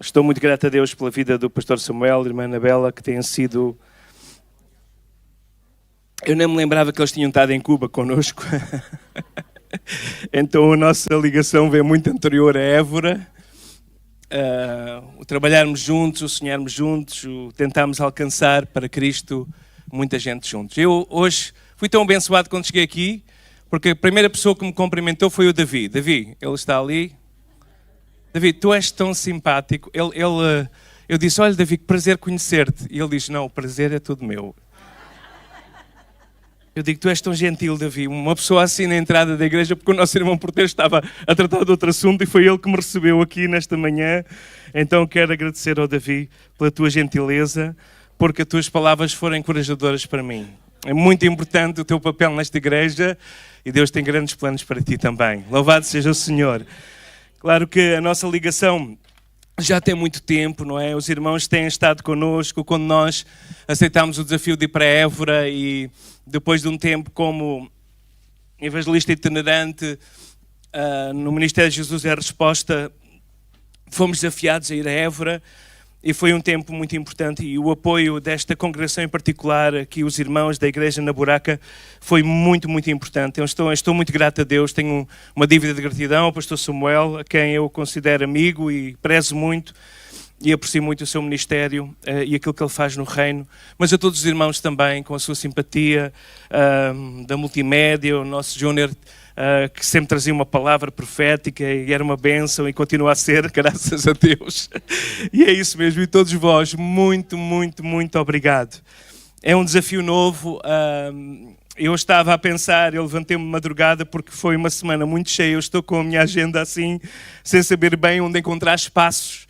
Estou muito grato a Deus pela vida do pastor Samuel e irmã Anabela, que têm sido... Eu nem me lembrava que eles tinham estado em Cuba connosco. Então a nossa ligação vem muito anterior a Évora. O trabalharmos juntos, o sonharmos juntos, o tentarmos alcançar para Cristo muita gente juntos. Eu hoje fui tão abençoado quando cheguei aqui, porque a primeira pessoa que me cumprimentou foi o Davi. Davi, ele está ali. Davi, tu és tão simpático. Eu disse, olha Davi, que prazer conhecer-te. E ele diz, não, o prazer é tudo meu. Eu digo, tu és tão gentil, Davi. Uma pessoa assim na entrada da igreja, porque o nosso irmão porteiro estava a tratar de outro assunto e foi ele que me recebeu aqui nesta manhã. Então quero agradecer ao Davi pela tua gentileza, porque as tuas palavras foram encorajadoras para mim. É muito importante o teu papel nesta igreja e Deus tem grandes planos para ti também. Louvado seja o Senhor. Claro que a nossa ligação já tem muito tempo, não é? Os irmãos têm estado connosco quando nós aceitámos o desafio de ir para Évora e depois de um tempo como evangelista itinerante no Ministério de Jesus é a Resposta, fomos desafiados a ir a Évora e foi um tempo muito importante e o apoio desta congregação em particular, aqui os irmãos da igreja na Buraca, foi muito, muito importante. Eu estou muito grato a Deus, tenho uma dívida de gratidão ao pastor Samuel, a quem eu considero amigo e prezo muito e aprecio muito o seu ministério e aquilo que ele faz no reino, mas a todos os irmãos também, com a sua simpatia, da multimédia, o nosso Júnior, que sempre trazia uma palavra profética e era uma bênção e continua a ser, graças a Deus. E é isso mesmo, e todos vós, muito, muito, muito obrigado. É um desafio novo. Eu estava a pensar, eu levantei-me de madrugada porque foi uma semana muito cheia, eu estou com a minha agenda assim, sem saber bem onde encontrar espaços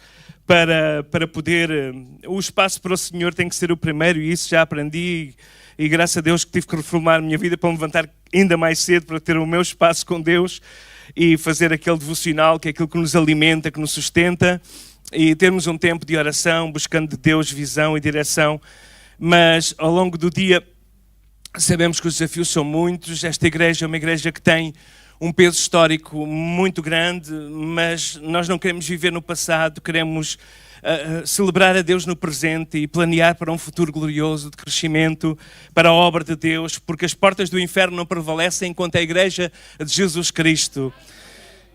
para poder... O espaço para o Senhor tem que ser o primeiro e isso já aprendi e graças a Deus que tive que reformar a minha vida para me levantar ainda mais cedo, para ter o meu espaço com Deus e fazer aquele devocional que é aquilo que nos alimenta, que nos sustenta e termos um tempo de oração, buscando de Deus visão e direção. Mas ao longo do dia sabemos que os desafios são muitos. Esta igreja é uma igreja que tem um peso histórico muito grande, mas nós não queremos viver no passado, queremos celebrar a Deus no presente e planear para um futuro glorioso de crescimento, para a obra de Deus, porque as portas do inferno não prevalecem enquanto a igreja de Jesus Cristo.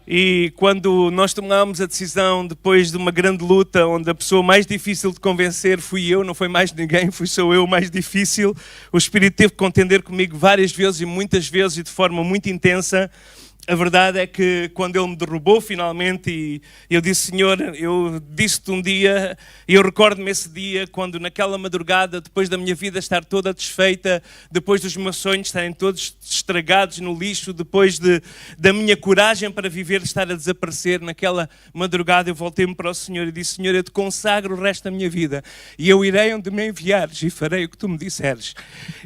E quando nós tomámos a decisão, depois de uma grande luta, onde a pessoa mais difícil de convencer fui eu, não foi mais ninguém, fui só eu o mais difícil, o Espírito teve que contender comigo várias vezes e muitas vezes e de forma muito intensa. A verdade é que quando ele me derrubou finalmente e eu disse, Senhor, eu disse-te um dia, e eu recordo-me esse dia, quando naquela madrugada, depois da minha vida estar toda desfeita, depois dos meus sonhos estarem todos estragados no lixo, depois da minha coragem para viver estar a desaparecer, naquela madrugada eu voltei-me para o Senhor e disse, Senhor, eu te consagro o resto da minha vida e eu irei onde me enviares e farei o que tu me disseres.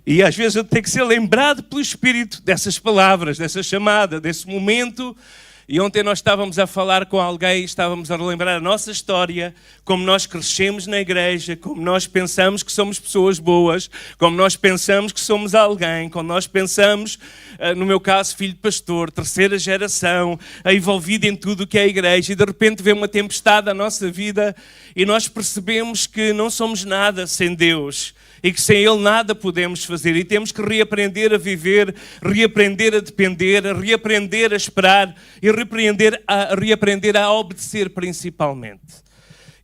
E às vezes eu tenho que ser lembrado pelo Espírito dessas palavras, dessa chamada, desse momento. E ontem nós estávamos a falar com alguém, estávamos a relembrar a nossa história, como nós crescemos na igreja, como nós pensamos que somos pessoas boas, como nós pensamos que somos alguém, como nós pensamos, no meu caso, filho de pastor, terceira geração, envolvido em tudo o que é a igreja, e de repente vem uma tempestade à nossa vida e nós percebemos que não somos nada sem Deus. E que sem Ele nada podemos fazer. E temos que reaprender a viver, reaprender a depender, reaprender a esperar e reaprender a obedecer principalmente.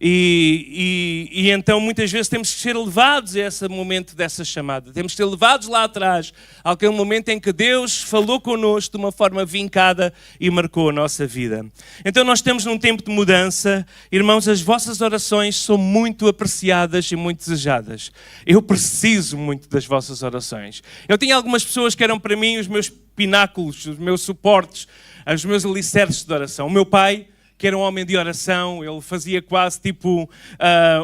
E então muitas vezes temos que ser levados a esse momento dessa chamada. Temos que ser levados lá atrás, àquele momento em que Deus falou connosco de uma forma vincada e marcou a nossa vida. Então nós estamos num tempo de mudança. Irmãos, as vossas orações são muito apreciadas e muito desejadas. Eu preciso muito das vossas orações. Eu tinha algumas pessoas que eram para mim os meus pináculos, os meus suportes, os meus alicerces de oração. O meu pai, que era um homem de oração, ele fazia quase tipo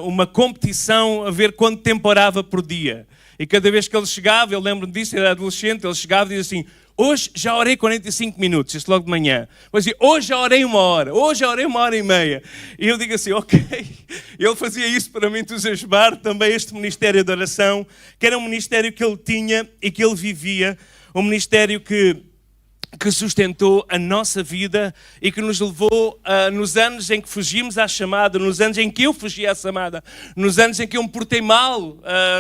uma competição a ver quanto tempo orava por dia. E cada vez que ele chegava, eu lembro-me disso, era adolescente, ele chegava e dizia assim, hoje já orei 45 minutos, isto logo de manhã. Mas dizia, hoje já orei 1 hora, hoje já orei 1h30. E eu digo assim, ok. Ele fazia isso para me entusiasmar também este ministério de oração, que era um ministério que ele tinha e que ele vivia, um ministério que que sustentou a nossa vida e que nos levou nos anos em que fugimos à chamada, nos anos em que eu fugi à chamada, nos anos em que eu me portei mal,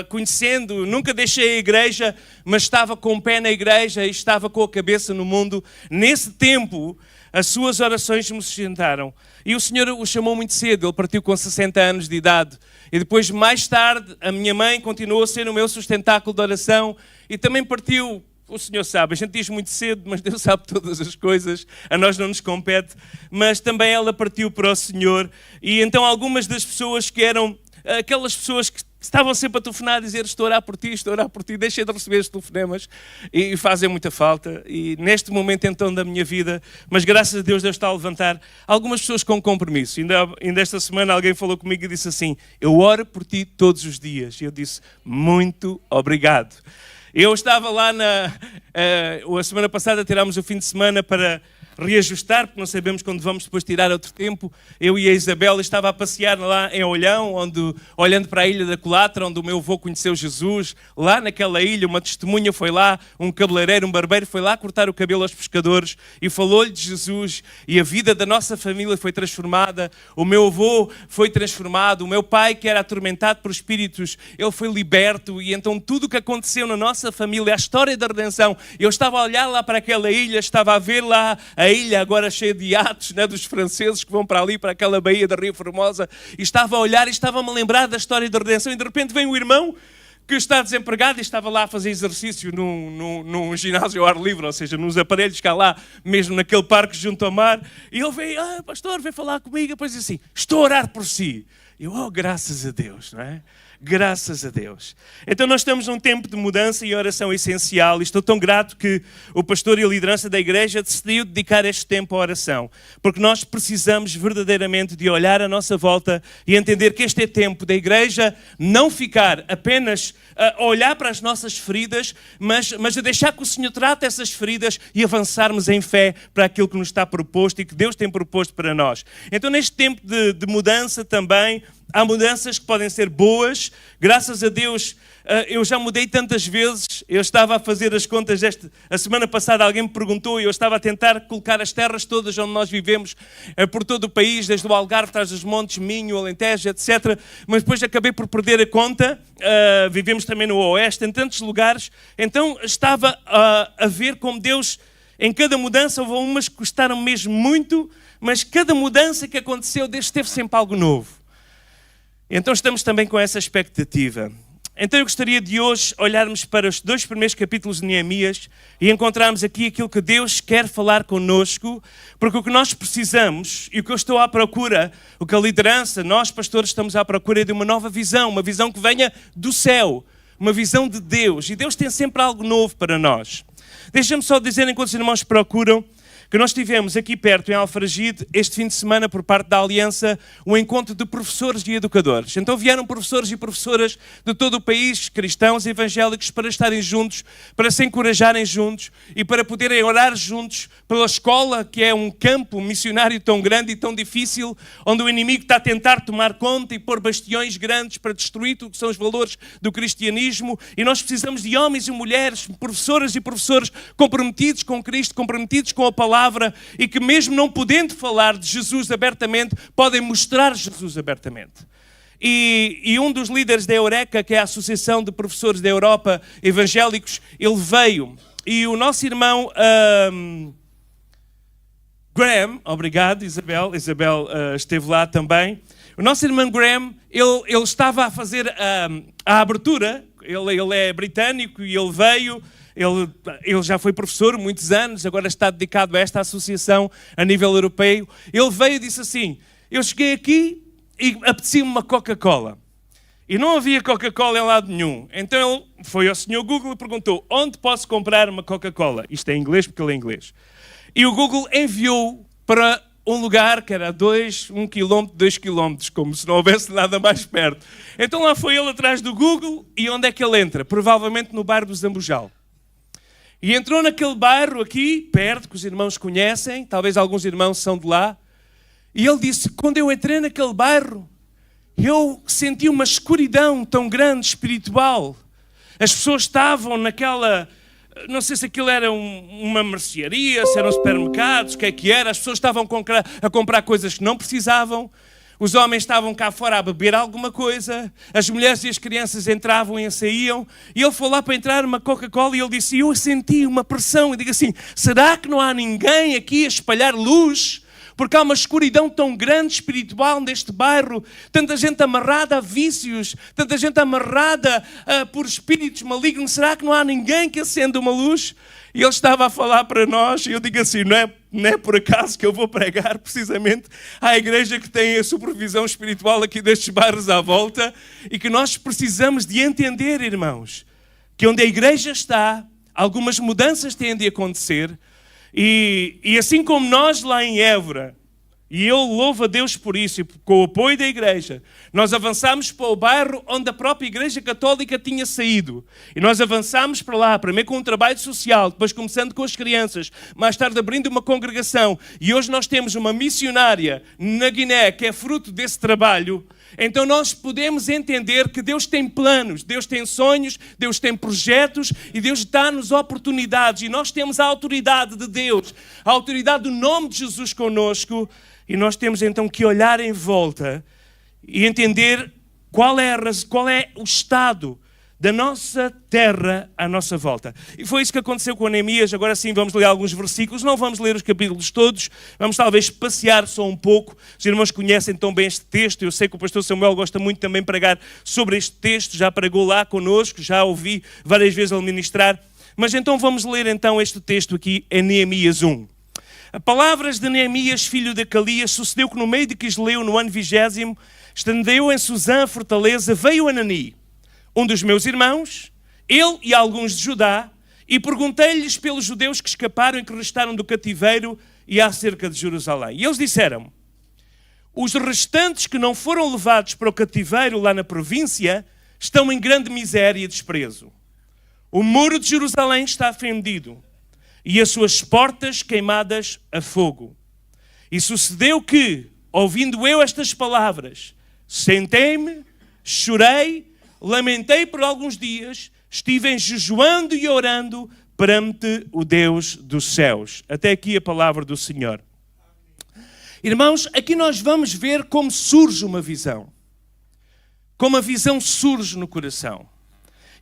conhecendo, nunca deixei a igreja, mas estava com o pé na igreja e estava com a cabeça no mundo. Nesse tempo, as suas orações me sustentaram. E o Senhor o chamou muito cedo, ele partiu com 60 anos de idade. E depois, mais tarde, a minha mãe continuou a ser o meu sustentáculo de oração e também partiu. O Senhor sabe, a gente diz muito cedo, mas Deus sabe todas as coisas, a nós não nos compete, mas também ela partiu para o Senhor. E então algumas das pessoas que eram aquelas pessoas que estavam sempre a telefonar a dizer estou a orar por ti, deixei de receber os telefonemas e fazem muita falta. E neste momento então da minha vida, mas graças a Deus está a levantar algumas pessoas com compromisso. Ainda esta semana alguém falou comigo e disse assim, eu oro por ti todos os dias. E eu disse, muito obrigado. Eu estava lá a semana passada, tirámos o fim de semana para reajustar, porque não sabemos quando vamos depois tirar outro tempo. Eu e a Isabel estava a passear lá em Olhão, olhando para a ilha da Colatra, onde o meu avô conheceu Jesus. Lá naquela ilha, uma testemunha foi lá, um cabeleireiro, um barbeiro, foi lá cortar o cabelo aos pescadores e falou-lhe de Jesus. E a vida da nossa família foi transformada. O meu avô foi transformado. O meu pai, que era atormentado por espíritos, ele foi liberto. E então tudo o que aconteceu na nossa família, a história da redenção, eu estava a olhar lá para aquela ilha, estava a ver lá a ilha agora cheia de iates, né, dos franceses que vão para ali, para aquela baía da Rio Formosa, e estava a olhar e estava-me a lembrar da história da redenção, e de repente vem um irmão que está desempregado e estava lá a fazer exercício num ginásio ao ar livre, ou seja, nos aparelhos cá lá, mesmo naquele parque junto ao mar, e ele veio, pastor, vem falar comigo, e depois diz assim, estou a orar por si. E eu, graças a Deus, não é? Graças a Deus. Então nós estamos num tempo de mudança e oração essencial. E estou tão grato que o pastor e a liderança da igreja decidiu dedicar este tempo à oração. Porque nós precisamos verdadeiramente de olhar à nossa volta e entender que este é tempo da igreja não ficar apenas a olhar para as nossas feridas, mas a deixar que o Senhor trate essas feridas e avançarmos em fé para aquilo que nos está proposto e que Deus tem proposto para nós. Então neste tempo de mudança também, há mudanças que podem ser boas. Graças a Deus, eu já mudei tantas vezes. Eu estava a fazer as contas a semana passada alguém me perguntou e eu estava a tentar colocar as terras todas onde nós vivemos, por todo o país, desde o Algarve, Trás dos Montes, Minho, Alentejo, etc. Mas depois acabei por perder a conta. Vivemos também no Oeste, em tantos lugares. Então estava a ver como Deus, em cada mudança, houve umas que custaram mesmo muito, mas cada mudança que aconteceu, Deus teve sempre algo novo. Então estamos também com essa expectativa. Então eu gostaria de hoje olharmos para os 2 primeiros capítulos de Neemias e encontrarmos aqui aquilo que Deus quer falar connosco, porque o que nós precisamos e o que eu estou à procura, o que a liderança, nós pastores estamos à procura é de uma nova visão, uma visão que venha do céu, uma visão de Deus. E Deus tem sempre algo novo para nós. Deixa-me só dizer, enquanto os irmãos procuram, que nós tivemos aqui perto, em Alfragide, este fim de semana, por parte da Aliança, um encontro de professores e educadores. Então vieram professores e professoras de todo o país, cristãos e evangélicos, para estarem juntos, para se encorajarem juntos e para poderem orar juntos pela escola, que é um campo missionário tão grande e tão difícil, onde o inimigo está a tentar tomar conta e pôr bastiões grandes para destruir tudo que são os valores do cristianismo. E nós precisamos de homens e mulheres, professoras e professores comprometidos com Cristo, comprometidos com a palavra, e que mesmo não podendo falar de Jesus abertamente, podem mostrar Jesus abertamente. E um dos líderes da Eureka, que é a Associação de Professores da Europa Evangélicos, ele veio. E o nosso irmão Graham, obrigado Isabel esteve lá também. O nosso irmão Graham, ele estava a fazer a abertura, ele é britânico e ele veio. Ele já foi professor muitos anos, agora está dedicado a esta associação a nível europeu. Ele veio e disse assim, eu cheguei aqui e apetecia-me uma Coca-Cola. E não havia Coca-Cola em lado nenhum. Então ele foi ao senhor Google e perguntou, onde posso comprar uma Coca-Cola? Isto é em inglês, porque ele é inglês. E o Google enviou para um lugar que era 1 quilómetro, 2 quilómetros, como se não houvesse nada mais perto. Então lá foi ele atrás do Google e onde é que ele entra? Provavelmente no bairro do Zambujal. E entrou naquele bairro aqui, perto, que os irmãos conhecem, talvez alguns irmãos são de lá. E ele disse, quando eu entrei naquele bairro, eu senti uma escuridão tão grande, espiritual. As pessoas estavam naquela não sei se aquilo era uma mercearia, se eram supermercados, o que era. As pessoas estavam a comprar coisas que não precisavam. Os homens estavam cá fora a beber alguma coisa. As mulheres e as crianças entravam e saíam. E ele foi lá para entrar uma Coca-Cola e ele disse, eu senti uma pressão. E digo assim, será que não há ninguém aqui a espalhar luz? Porque há uma escuridão tão grande espiritual neste bairro, tanta gente amarrada a vícios, tanta gente amarrada por espíritos malignos. Será que não há ninguém que acenda uma luz? E ele estava a falar para nós, e eu digo assim, não é por acaso que eu vou pregar precisamente à igreja que tem a supervisão espiritual aqui destes bairros à volta, e que nós precisamos de entender, irmãos, que onde a igreja está, algumas mudanças têm de acontecer. E assim como nós lá em Évora, e eu louvo a Deus por isso, e com o apoio da igreja, nós avançámos para o bairro onde a própria Igreja Católica tinha saído. E nós avançámos para lá, primeiro com um trabalho social, depois começando com as crianças, mais tarde abrindo uma congregação. E hoje nós temos uma missionária na Guiné que é fruto desse trabalho. Então nós podemos entender que Deus tem planos, Deus tem sonhos, Deus tem projetos e Deus dá-nos oportunidades. E nós temos a autoridade de Deus, a autoridade do nome de Jesus connosco. E nós temos então que olhar em volta e entender qual é o estado da nossa terra à nossa volta. E foi isso que aconteceu com Neemias. Agora sim vamos ler alguns versículos. Não vamos ler os capítulos todos. Vamos talvez passear só um pouco. Os irmãos conhecem tão bem este texto. Eu sei que o pastor Samuel gosta muito também de pregar sobre este texto. Já pregou lá connosco. Já ouvi várias vezes ele ministrar. Mas então vamos ler então este texto aqui em Neemias 1. A palavras de Neemias, filho de Acalias, sucedeu que no meio de Quisleu, no ano 20º, estando eu em Susã, a fortaleza, veio Anani, um dos meus irmãos, ele e alguns de Judá, e perguntei-lhes pelos judeus que escaparam e que restaram do cativeiro e acerca de Jerusalém. E eles disseram, os restantes que não foram levados para o cativeiro lá na província estão em grande miséria e desprezo. O muro de Jerusalém está fendido e as suas portas queimadas a fogo. E sucedeu que, ouvindo eu estas palavras, sentei-me, chorei, lamentei por alguns dias, estive jejuando e orando perante o Deus dos céus. Até aqui a palavra do Senhor. Irmãos, aqui nós vamos ver como surge uma visão. Como a visão surge no coração.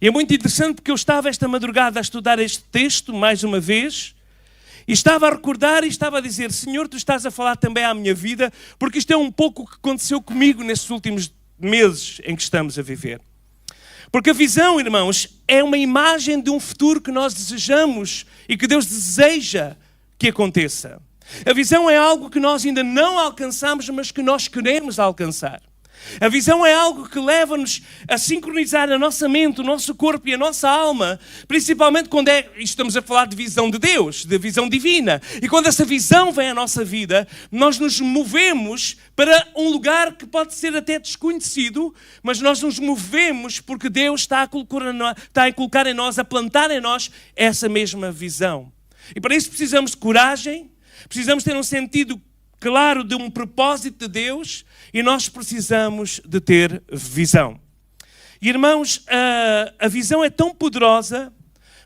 E é muito interessante porque eu estava esta madrugada a estudar este texto mais uma vez e estava a recordar e estava a dizer, Senhor, Tu estás a falar também à minha vida, porque isto é um pouco o que aconteceu comigo nestes últimos meses em que estamos a viver. Porque a visão, irmãos, é uma imagem de um futuro que nós desejamos e que Deus deseja que aconteça. A visão é algo que nós ainda não alcançamos, mas que nós queremos alcançar. A visão é algo que leva-nos a sincronizar a nossa mente, o nosso corpo e a nossa alma, principalmente quando estamos a falar de visão de Deus, de visão divina. E quando essa visão vem à nossa vida, nós nos movemos para um lugar que pode ser até desconhecido, mas nós nos movemos porque Deus está a colocar em nós, a plantar em nós essa mesma visão. E para isso precisamos de coragem, precisamos ter um sentido claro de um propósito de Deus e nós precisamos de ter visão. E, irmãos, a visão é tão poderosa,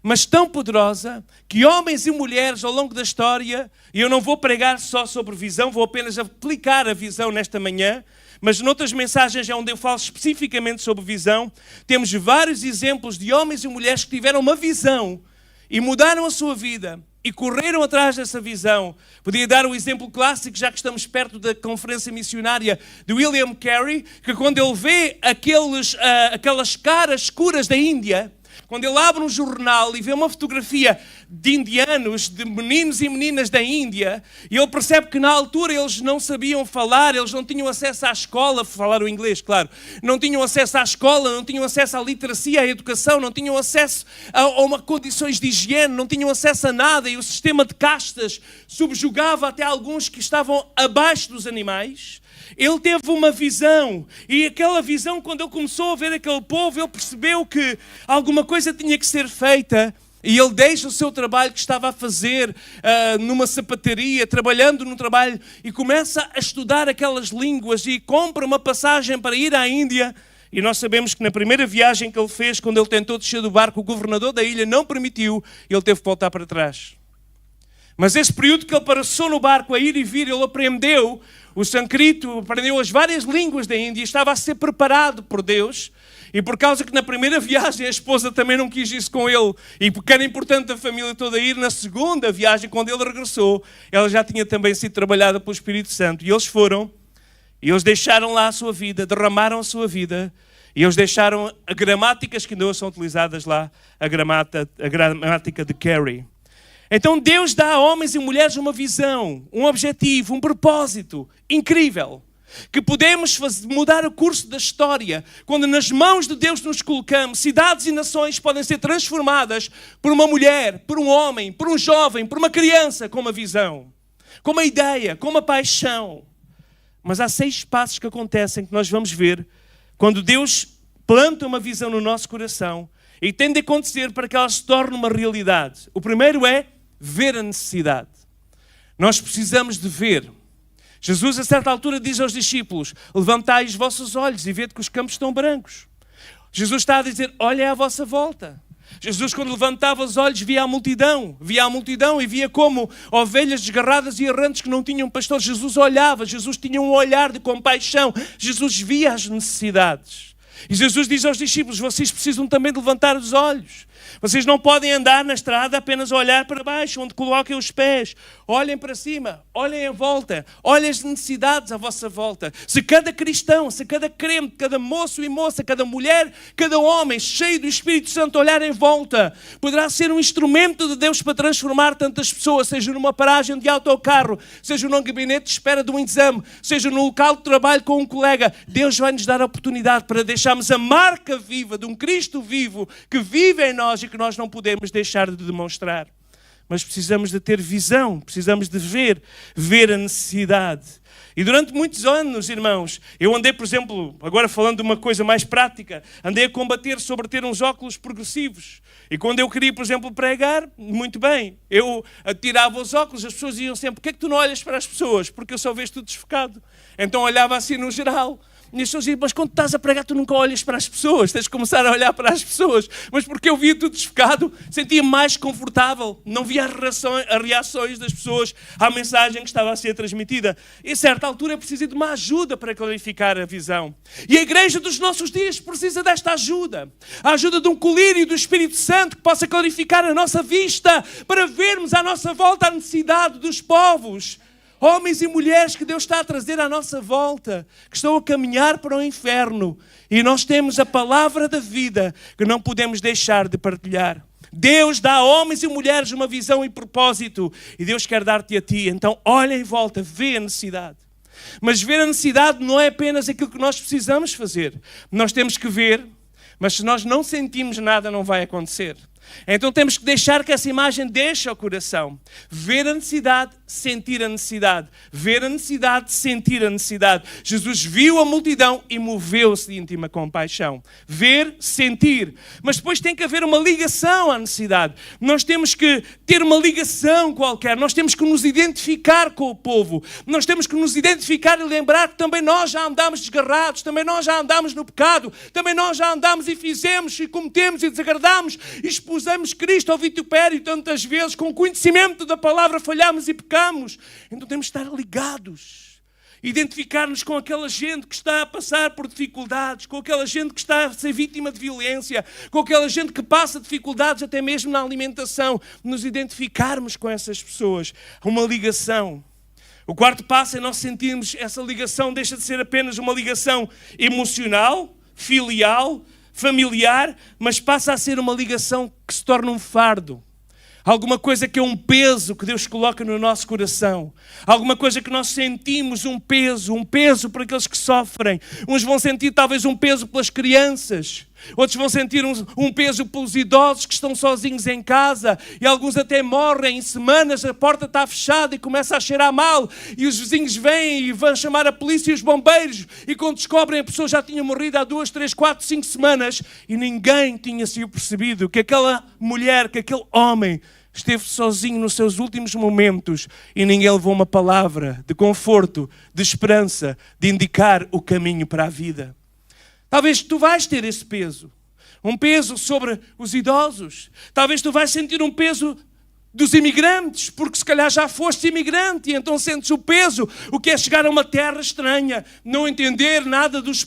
mas tão poderosa, que homens e mulheres ao longo da história, e eu não vou pregar só sobre visão, vou apenas aplicar a visão nesta manhã, mas noutras mensagens é onde eu falo especificamente sobre visão, temos vários exemplos de homens e mulheres que tiveram uma visão e mudaram a sua vida e correram atrás dessa visão. Podia dar o exemplo clássico, já que estamos perto da conferência missionária de William Carey, que quando ele vê aquelas caras escuras da Índia, quando ele abre um jornal e vê uma fotografia de indianos, de meninos e meninas da Índia, e ele percebe que na altura eles não sabiam falar, eles não tinham acesso à escola, falaram inglês, claro, não tinham acesso à escola, não tinham acesso à literacia, à educação, não tinham acesso a condições de higiene, não tinham acesso a nada, e o sistema de castas subjugava até alguns que estavam abaixo dos animais. Ele teve uma visão, e aquela visão, quando ele começou a ver aquele povo, ele percebeu que alguma coisa tinha que ser feita, e ele deixa o seu trabalho que estava a fazer numa sapataria, trabalhando num trabalho, e começa a estudar aquelas línguas, e compra uma passagem para ir à Índia, E nós sabemos que na primeira viagem que ele fez, quando ele tentou descer do barco, o governador da ilha não permitiu e ele teve que voltar para trás. Mas esse período que ele passou no barco a ir e vir, ele aprendeu o sânscrito, aprendeu as várias línguas da Índia e estava a ser preparado por Deus. E por causa que na primeira viagem a esposa também não quis isso com ele, e porque era importante a família toda ir, na segunda viagem, quando ele regressou, ela já tinha também sido trabalhada pelo Espírito Santo. E eles foram, e eles deixaram lá a sua vida, derramaram a sua vida, e eles deixaram as gramáticas que ainda hoje são utilizadas lá, a gramática de Carey. Então Deus dá a homens e mulheres uma visão, um objetivo, um propósito incrível. Que podemos mudar o curso da história. Quando nas mãos de Deus nos colocamos, cidades e nações podem ser transformadas por uma mulher, por um homem, por um jovem, por uma criança com uma visão, com uma ideia, com uma paixão. Mas há 6 passos que acontecem que nós vamos ver quando Deus planta uma visão no nosso coração e tem de acontecer para que ela se torne uma realidade. O primeiro é ver a necessidade. Nós precisamos de ver. Jesus, a certa altura, diz aos discípulos: levantai os vossos olhos e vede que os campos estão brancos. Jesus está a dizer: olhem à vossa volta. Jesus, quando levantava os olhos, via a multidão e via como ovelhas desgarradas e errantes que não tinham pastor. Jesus olhava, Jesus tinha um olhar de compaixão, Jesus via as necessidades. E Jesus diz aos discípulos: vocês precisam também de levantar os olhos. Vocês não podem andar na estrada apenas a olhar para baixo, onde coloquem os pés. Olhem para cima, olhem à volta, olhem as necessidades à vossa volta. Se cada cristão, se cada crente, cada moço e moça, cada mulher, cada homem cheio do Espírito Santo olhar em volta, poderá ser um instrumento de Deus para transformar tantas pessoas, seja numa paragem de autocarro, seja num gabinete de espera de um exame, seja no local de trabalho com um colega. Deus vai nos dar a oportunidade para deixarmos a marca viva de um Cristo vivo que vive em nós e que nós não podemos deixar de demonstrar. Mas precisamos de ter visão, precisamos de ver a necessidade. E durante muitos anos, irmãos, eu andei, por exemplo, agora falando de uma coisa mais prática, andei a combater sobre ter uns óculos progressivos. E quando eu queria, por exemplo, pregar, muito bem, eu tirava os óculos, as pessoas diziam sempre: porquê é que tu não olhas para as pessoas? Porque eu só vejo tudo desfocado. Então olhava assim no geral. E as pessoas diziam: mas quando estás a pregar tu nunca olhas para as pessoas, tens de começar a olhar para as pessoas. Mas porque eu via tudo desfocado, sentia-me mais confortável, não via as reações das pessoas à mensagem que estava a ser transmitida. E a certa altura eu precisei de uma ajuda para clarificar a visão. E a igreja dos nossos dias precisa desta ajuda. A ajuda de um colírio do Espírito Santo que possa clarificar a nossa vista para vermos à nossa volta a necessidade dos povos. Homens e mulheres que Deus está a trazer à nossa volta, que estão a caminhar para o inferno. E nós temos a palavra da vida que não podemos deixar de partilhar. Deus dá a homens e mulheres uma visão e propósito. E Deus quer dar-te a ti. Então olha em volta, vê a necessidade. Mas ver a necessidade não é apenas aquilo que nós precisamos fazer. Nós temos que ver, mas se nós não sentimos nada, não vai acontecer. Então temos que deixar que essa imagem deixe ao coração. Ver a necessidade, sentir a necessidade. Ver a necessidade, sentir a necessidade. Jesus viu a multidão e moveu-se de íntima compaixão. Ver, sentir. Mas depois tem que haver uma ligação à necessidade. Nós temos que ter uma ligação qualquer. Nós temos que nos identificar com o povo. Nós temos que nos identificar e lembrar que também nós já andámos desgarrados. Também nós já andámos no pecado. Também nós já andámos e fizemos e cometemos e desagradámos e usamos Cristo ao vitupério tantas vezes, com conhecimento da palavra falhamos e pecamos. Então temos de estar ligados, identificar-nos com aquela gente que está a passar por dificuldades, com aquela gente que está a ser vítima de violência, com aquela gente que passa dificuldades até mesmo na alimentação, nos identificarmos com essas pessoas, uma ligação. O quarto passo é nós sentirmos essa ligação, deixa de ser apenas uma ligação emocional, filial, familiar, mas passa a ser uma ligação que se torna um fardo. Alguma coisa que é um peso que Deus coloca no nosso coração. Alguma coisa que nós sentimos um peso para aqueles que sofrem. Uns vão sentir talvez um peso pelas crianças. Outros vão sentir um peso pelos idosos que estão sozinhos em casa. E alguns até morrem em semanas, a porta está fechada e começa a cheirar mal. E os vizinhos vêm e vão chamar a polícia e os bombeiros. E quando descobrem, a pessoa já tinha morrido há 2, 3, 4, 5 semanas. E ninguém tinha sido percebido que aquela mulher, que aquele homem esteve sozinho nos seus últimos momentos e ninguém levou uma palavra de conforto, de esperança, de indicar o caminho para a vida. Talvez tu vais ter esse peso. Um peso sobre os idosos. Talvez tu vais sentir um peso dos imigrantes, porque se calhar já foste imigrante e então sentes o peso, o que é chegar a uma terra estranha, não entender nada dos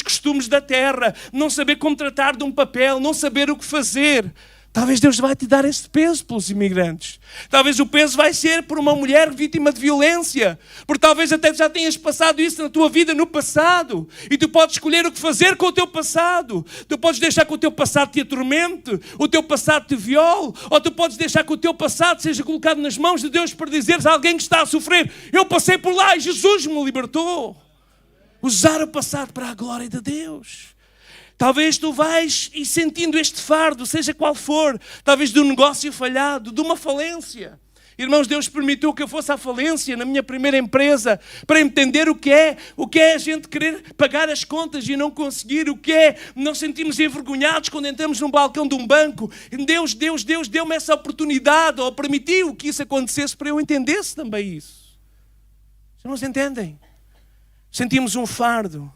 costumes da terra, não saber como tratar de um papel, não saber o que fazer. Talvez Deus vai te dar esse peso pelos imigrantes. Talvez o peso vai ser por uma mulher vítima de violência. Porque talvez até já tenhas passado isso na tua vida no passado. E tu podes escolher o que fazer com o teu passado. Tu podes deixar que o teu passado te atormente, o teu passado te viole, ou tu podes deixar que o teu passado seja colocado nas mãos de Deus para dizeres a alguém que está a sofrer: eu passei por lá e Jesus me libertou. Usar o passado para a glória de Deus. Talvez tu vais e sentindo este fardo, seja qual for, talvez de um negócio falhado, de uma falência. Irmãos, Deus permitiu que eu fosse à falência na minha primeira empresa para entender o que é a gente querer pagar as contas e não conseguir, o que é não sentirmos envergonhados quando entramos num balcão de um banco. Deus deu-me essa oportunidade, ou permitiu que isso acontecesse para eu entendesse também isso. Irmãos, entendem? Sentimos um fardo.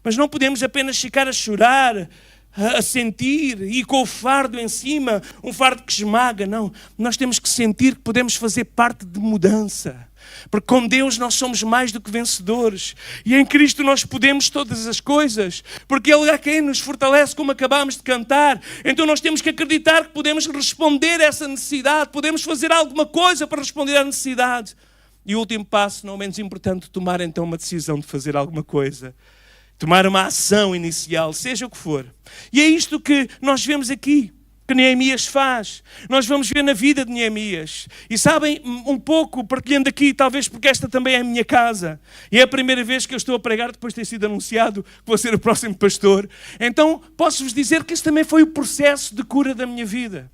Mas não podemos apenas ficar a chorar, a sentir e com o fardo em cima, um fardo que esmaga. Não, nós temos que sentir que podemos fazer parte de mudança. Porque com Deus nós somos mais do que vencedores. E em Cristo nós podemos todas as coisas. Porque Ele é quem nos fortalece, como acabámos de cantar. Então nós temos que acreditar que podemos responder a essa necessidade. Podemos fazer alguma coisa para responder à necessidade. E o último passo, não menos importante, tomar então uma decisão de fazer alguma coisa. Tomar uma ação inicial, seja o que for. E é isto que nós vemos aqui, que Neemias faz. Nós vamos ver na vida de Neemias. E sabem, um pouco, partilhando aqui, talvez porque esta também é a minha casa. E é a primeira vez que eu estou a pregar, depois de ter sido anunciado que vou ser o próximo pastor. Então, posso-vos dizer que este também foi o processo de cura da minha vida.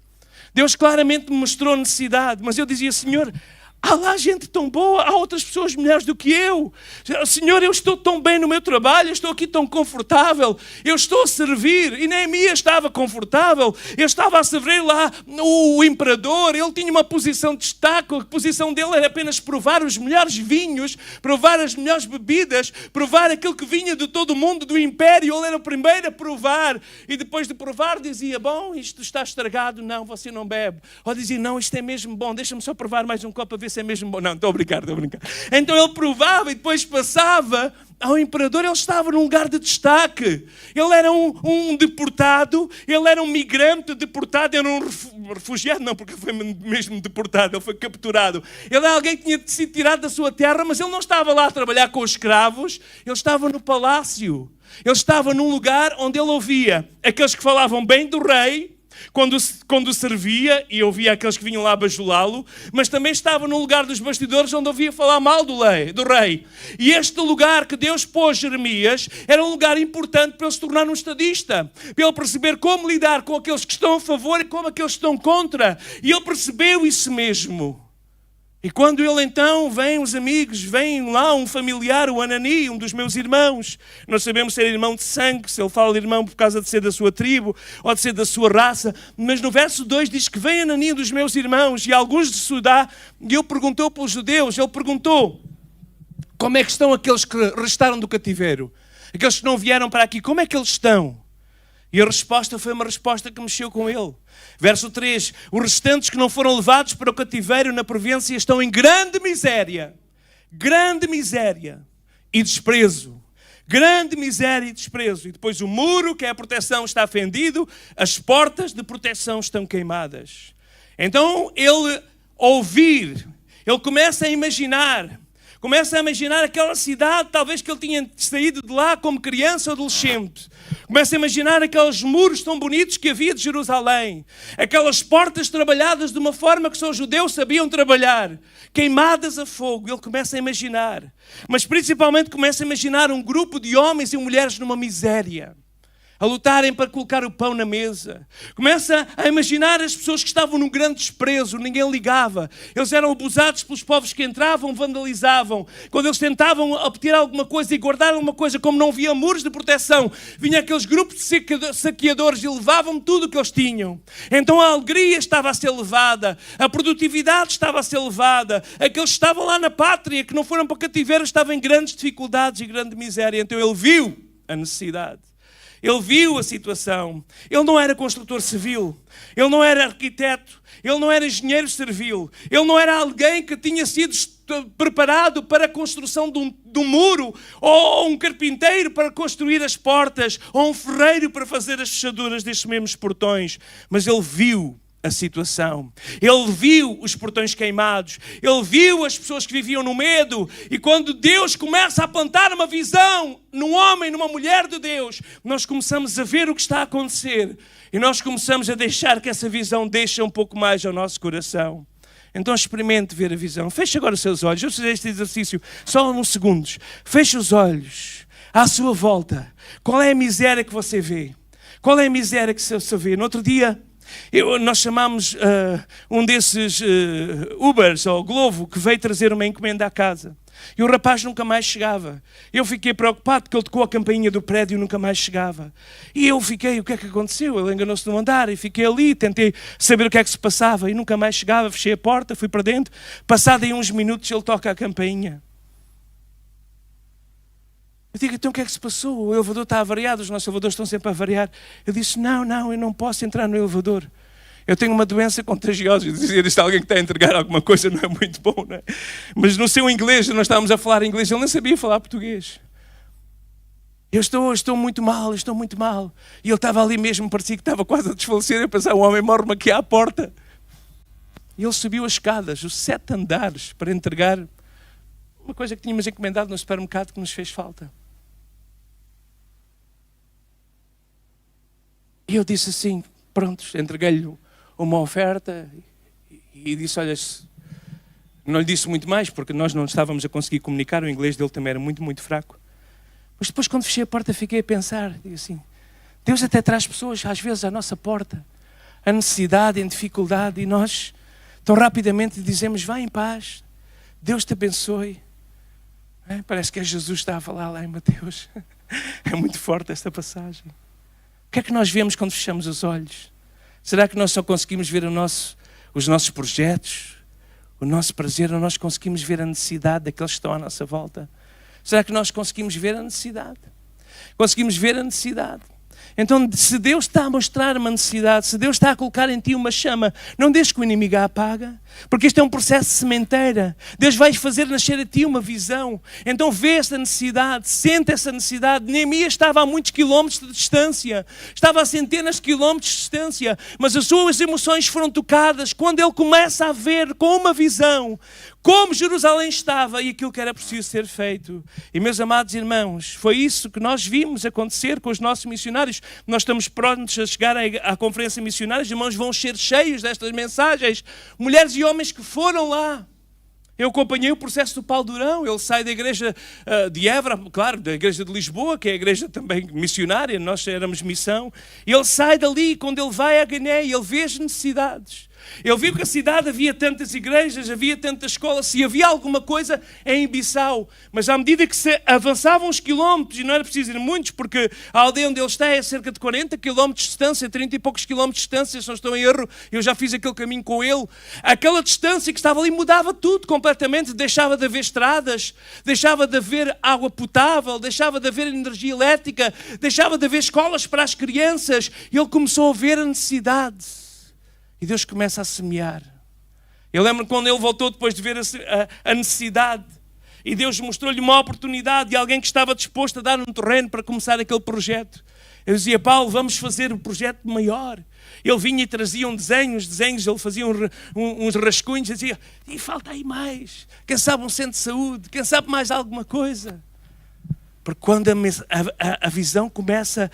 Deus claramente me mostrou necessidade, mas eu dizia: Senhor, há lá gente tão boa, há outras pessoas melhores do que eu. Senhor, eu estou tão bem no meu trabalho, eu estou aqui tão confortável, eu estou a servir. E Neemias estava confortável, eu estava a servir lá o imperador, ele tinha uma posição de destaque, a posição dele era apenas provar os melhores vinhos, provar as melhores bebidas, provar aquilo que vinha de todo o mundo, do império. Ele era o primeiro a provar, e depois de provar dizia: bom, isto está estragado, não, você não bebe. Ou dizia: não, isto é mesmo bom, deixa-me só provar mais um copo a ver se é mesmo bom. Não, estou a brincar. Então ele provava e depois passava ao imperador. Ele estava num lugar de destaque. Ele era um deportado, ele era um migrante deportado, era um refugiado, não, porque foi mesmo deportado, ele foi capturado. Ele era alguém que tinha sido tirado da sua terra, mas ele não estava lá a trabalhar com os escravos, ele estava no palácio. Ele estava num lugar onde ele ouvia aqueles que falavam bem do rei, quando servia, e ouvia aqueles que vinham lá bajulá-lo, mas também estava no lugar dos bastidores onde ouvia falar mal do rei. E este lugar que Deus pôs Jeremias era um lugar importante para ele se tornar um estadista, para ele perceber como lidar com aqueles que estão a favor e como aqueles que estão contra. E ele percebeu isso mesmo. E quando ele então vem, os amigos, vem lá um familiar, o Anani, um dos meus irmãos. Nós sabemos ser irmão de sangue, se ele fala de irmão por causa de ser da sua tribo ou de ser da sua raça. Mas no verso 2 diz que vem Anani, dos meus irmãos, e alguns de Sudá, e ele perguntou pelos judeus, ele perguntou: como é que estão aqueles que restaram do cativeiro? Aqueles que não vieram para aqui, como é que eles estão? E a resposta foi uma resposta que mexeu com ele. Verso 3, os restantes que não foram levados para o cativeiro na província estão em grande miséria e desprezo. Grande miséria e desprezo. E depois o muro, que é a proteção, está fendido, as portas de proteção estão queimadas. Então ele começa a imaginar aquela cidade, talvez que ele tinha saído de lá como criança ou adolescente. Começa a imaginar aqueles muros tão bonitos que havia de Jerusalém. Aquelas portas trabalhadas de uma forma que só os judeus sabiam trabalhar. Queimadas a fogo. Ele começa a imaginar. Mas principalmente começa a imaginar um grupo de homens e mulheres numa miséria, a lutarem para colocar o pão na mesa. Começa a imaginar as pessoas que estavam num grande desprezo, ninguém ligava. Eles eram abusados pelos povos que entravam, vandalizavam. Quando eles tentavam obter alguma coisa e guardar alguma coisa, como não havia muros de proteção, vinha aqueles grupos de saqueadores e levavam tudo o que eles tinham. Então a alegria estava a ser levada, a produtividade estava a ser levada. Aqueles que estavam lá na pátria, que não foram para o cativeiro, estavam em grandes dificuldades e grande miséria. Então ele viu a necessidade. Ele viu a situação. Ele não era construtor civil. Ele não era arquiteto. Ele não era engenheiro civil. Ele não era alguém que tinha sido preparado para a construção de um muro, ou um carpinteiro para construir as portas, ou um ferreiro para fazer as fechaduras destes mesmos portões. Mas ele viu a situação. Ele viu os portões queimados. Ele viu as pessoas que viviam no medo. E quando Deus começa a plantar uma visão num homem, numa mulher de Deus, nós começamos a ver o que está a acontecer. E nós começamos a deixar que essa visão deixe um pouco mais ao nosso coração. Então experimente ver a visão. Feche agora os seus olhos. Eu fiz este exercício só uns segundos. Feche os olhos. À sua volta. Qual é a miséria que você vê? Qual é a miséria que você vê? No outro dia, nós chamámos um desses Ubers, ou Glovo, que veio trazer uma encomenda à casa. E o rapaz nunca mais chegava. Eu fiquei preocupado porque ele tocou a campainha do prédio e nunca mais chegava. E eu fiquei, o que é que aconteceu? Ele enganou-se no andar e fiquei ali, tentei saber o que é que se passava e nunca mais chegava. Fechei a porta, fui para dentro. Passado aí uns minutos ele toca a campainha. Eu digo, então o que é que se passou? O elevador está avariado, os nossos elevadores estão sempre a variar. Eu disse, não, eu não posso entrar no elevador. Eu tenho uma doença contagiosa. Dizer isto a alguém que está a entregar alguma coisa não é muito bom, não é? Mas no seu inglês, nós estávamos a falar inglês, ele nem sabia falar português. Eu estou muito mal, estou muito mal. E ele estava ali mesmo, parecia que estava quase a desfalecer. Eu pensava, o homem morre-me aqui à porta. E ele subiu as escadas, os 7 andares, para entregar uma coisa que tínhamos encomendado no supermercado que nos fez falta. E eu disse assim, pronto, entreguei-lhe uma oferta e disse, olha, não lhe disse muito mais porque nós não estávamos a conseguir comunicar, o inglês dele também era muito, muito fraco. Mas depois quando fechei a porta fiquei a pensar, digo assim, Deus até traz pessoas às vezes à nossa porta, a necessidade, em dificuldade, e nós tão rapidamente dizemos, vá em paz, Deus te abençoe. Parece que é Jesus que está a falar lá em Mateus. É muito forte esta passagem. O que é que nós vemos quando fechamos os olhos? Será que nós só conseguimos ver os nossos projetos, o nosso prazer, ou nós conseguimos ver a necessidade daqueles que estão à nossa volta? Será que nós conseguimos ver a necessidade? Conseguimos ver a necessidade. Então, se Deus está a mostrar uma necessidade, se Deus está a colocar em ti uma chama, não deixes que o inimigo a apaga, porque isto é um processo de sementeira. Deus vai fazer nascer a ti uma visão. Então vê essa necessidade, sente essa necessidade. Neemias estava a muitos quilómetros de distância, estava a centenas de quilómetros de distância, mas as suas emoções foram tocadas quando ele começa a ver com uma visão como Jerusalém estava e aquilo que era preciso ser feito. E meus amados irmãos, foi isso que nós vimos acontecer com os nossos missionários. Nós estamos prontos a chegar à conferência missionária, os irmãos vão ser cheios destas mensagens. Mulheres e homens que foram lá. Eu acompanhei o processo do Paulo Durão, ele sai da igreja de Évora, claro, da igreja de Lisboa, que é a igreja também missionária, nós éramos missão, e ele sai dali, quando ele vai a Guiné, ele vê as necessidades. Ele viu que a cidade havia tantas igrejas, havia tantas escolas, se havia alguma coisa é em Bissau. Mas à medida que se avançavam os quilómetros, e não era preciso ir muitos, porque a aldeia onde ele está é cerca de 40 quilómetros de distância, 30 e poucos quilómetros de distância, se não estou em erro, eu já fiz aquele caminho com ele. Aquela distância que estava ali mudava tudo completamente, deixava de haver estradas, deixava de haver água potável, deixava de haver energia elétrica, deixava de haver escolas para as crianças, e ele começou a ver a necessidade. E Deus começa a semear. Eu lembro quando ele voltou depois de ver a necessidade. E Deus mostrou-lhe uma oportunidade de alguém que estava disposto a dar um terreno para começar aquele projeto. Eu dizia, Paulo, vamos fazer um projeto maior. Ele vinha e trazia desenhos, ele fazia uns rascunhos, dizia, e falta aí mais. Quem sabe um centro de saúde, quem sabe mais alguma coisa. Porque quando a visão começa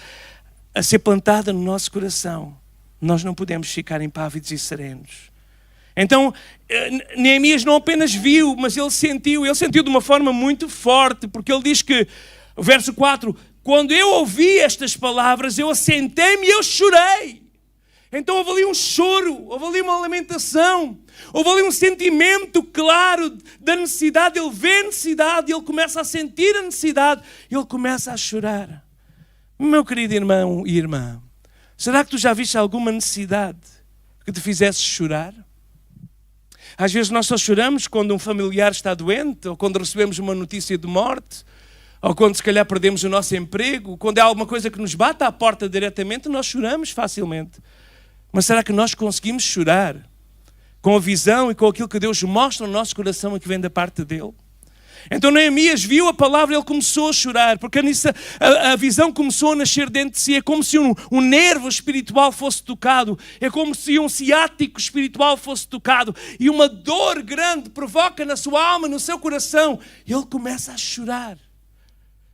a ser plantada no nosso coração, nós não podemos ficar impávidos e serenos. Então, Neemias não apenas viu, mas ele sentiu de uma forma muito forte, porque ele diz que, verso 4, quando eu ouvi estas palavras, eu assentei-me e eu chorei. Então houve ali um choro, houve ali uma lamentação, houve ali um sentimento claro da necessidade. Ele vê a necessidade, ele começa a sentir a necessidade, ele começa a chorar. Meu querido irmão e irmã, será que tu já viste alguma necessidade que te fizesse chorar? Às vezes nós só choramos quando um familiar está doente, ou quando recebemos uma notícia de morte, Ou quando se calhar perdemos o nosso emprego, quando há alguma coisa que nos bate à porta diretamente, nós choramos facilmente. Mas será que nós conseguimos chorar com a visão e com aquilo que Deus mostra no nosso coração e que vem da parte dele? Então Neemias viu a palavra e ele começou a chorar, porque a visão começou a nascer dentro de si. É como se um nervo espiritual fosse tocado, é como se um ciático espiritual fosse tocado, e uma dor grande provoca na sua alma, no seu coração. Ele começa a chorar.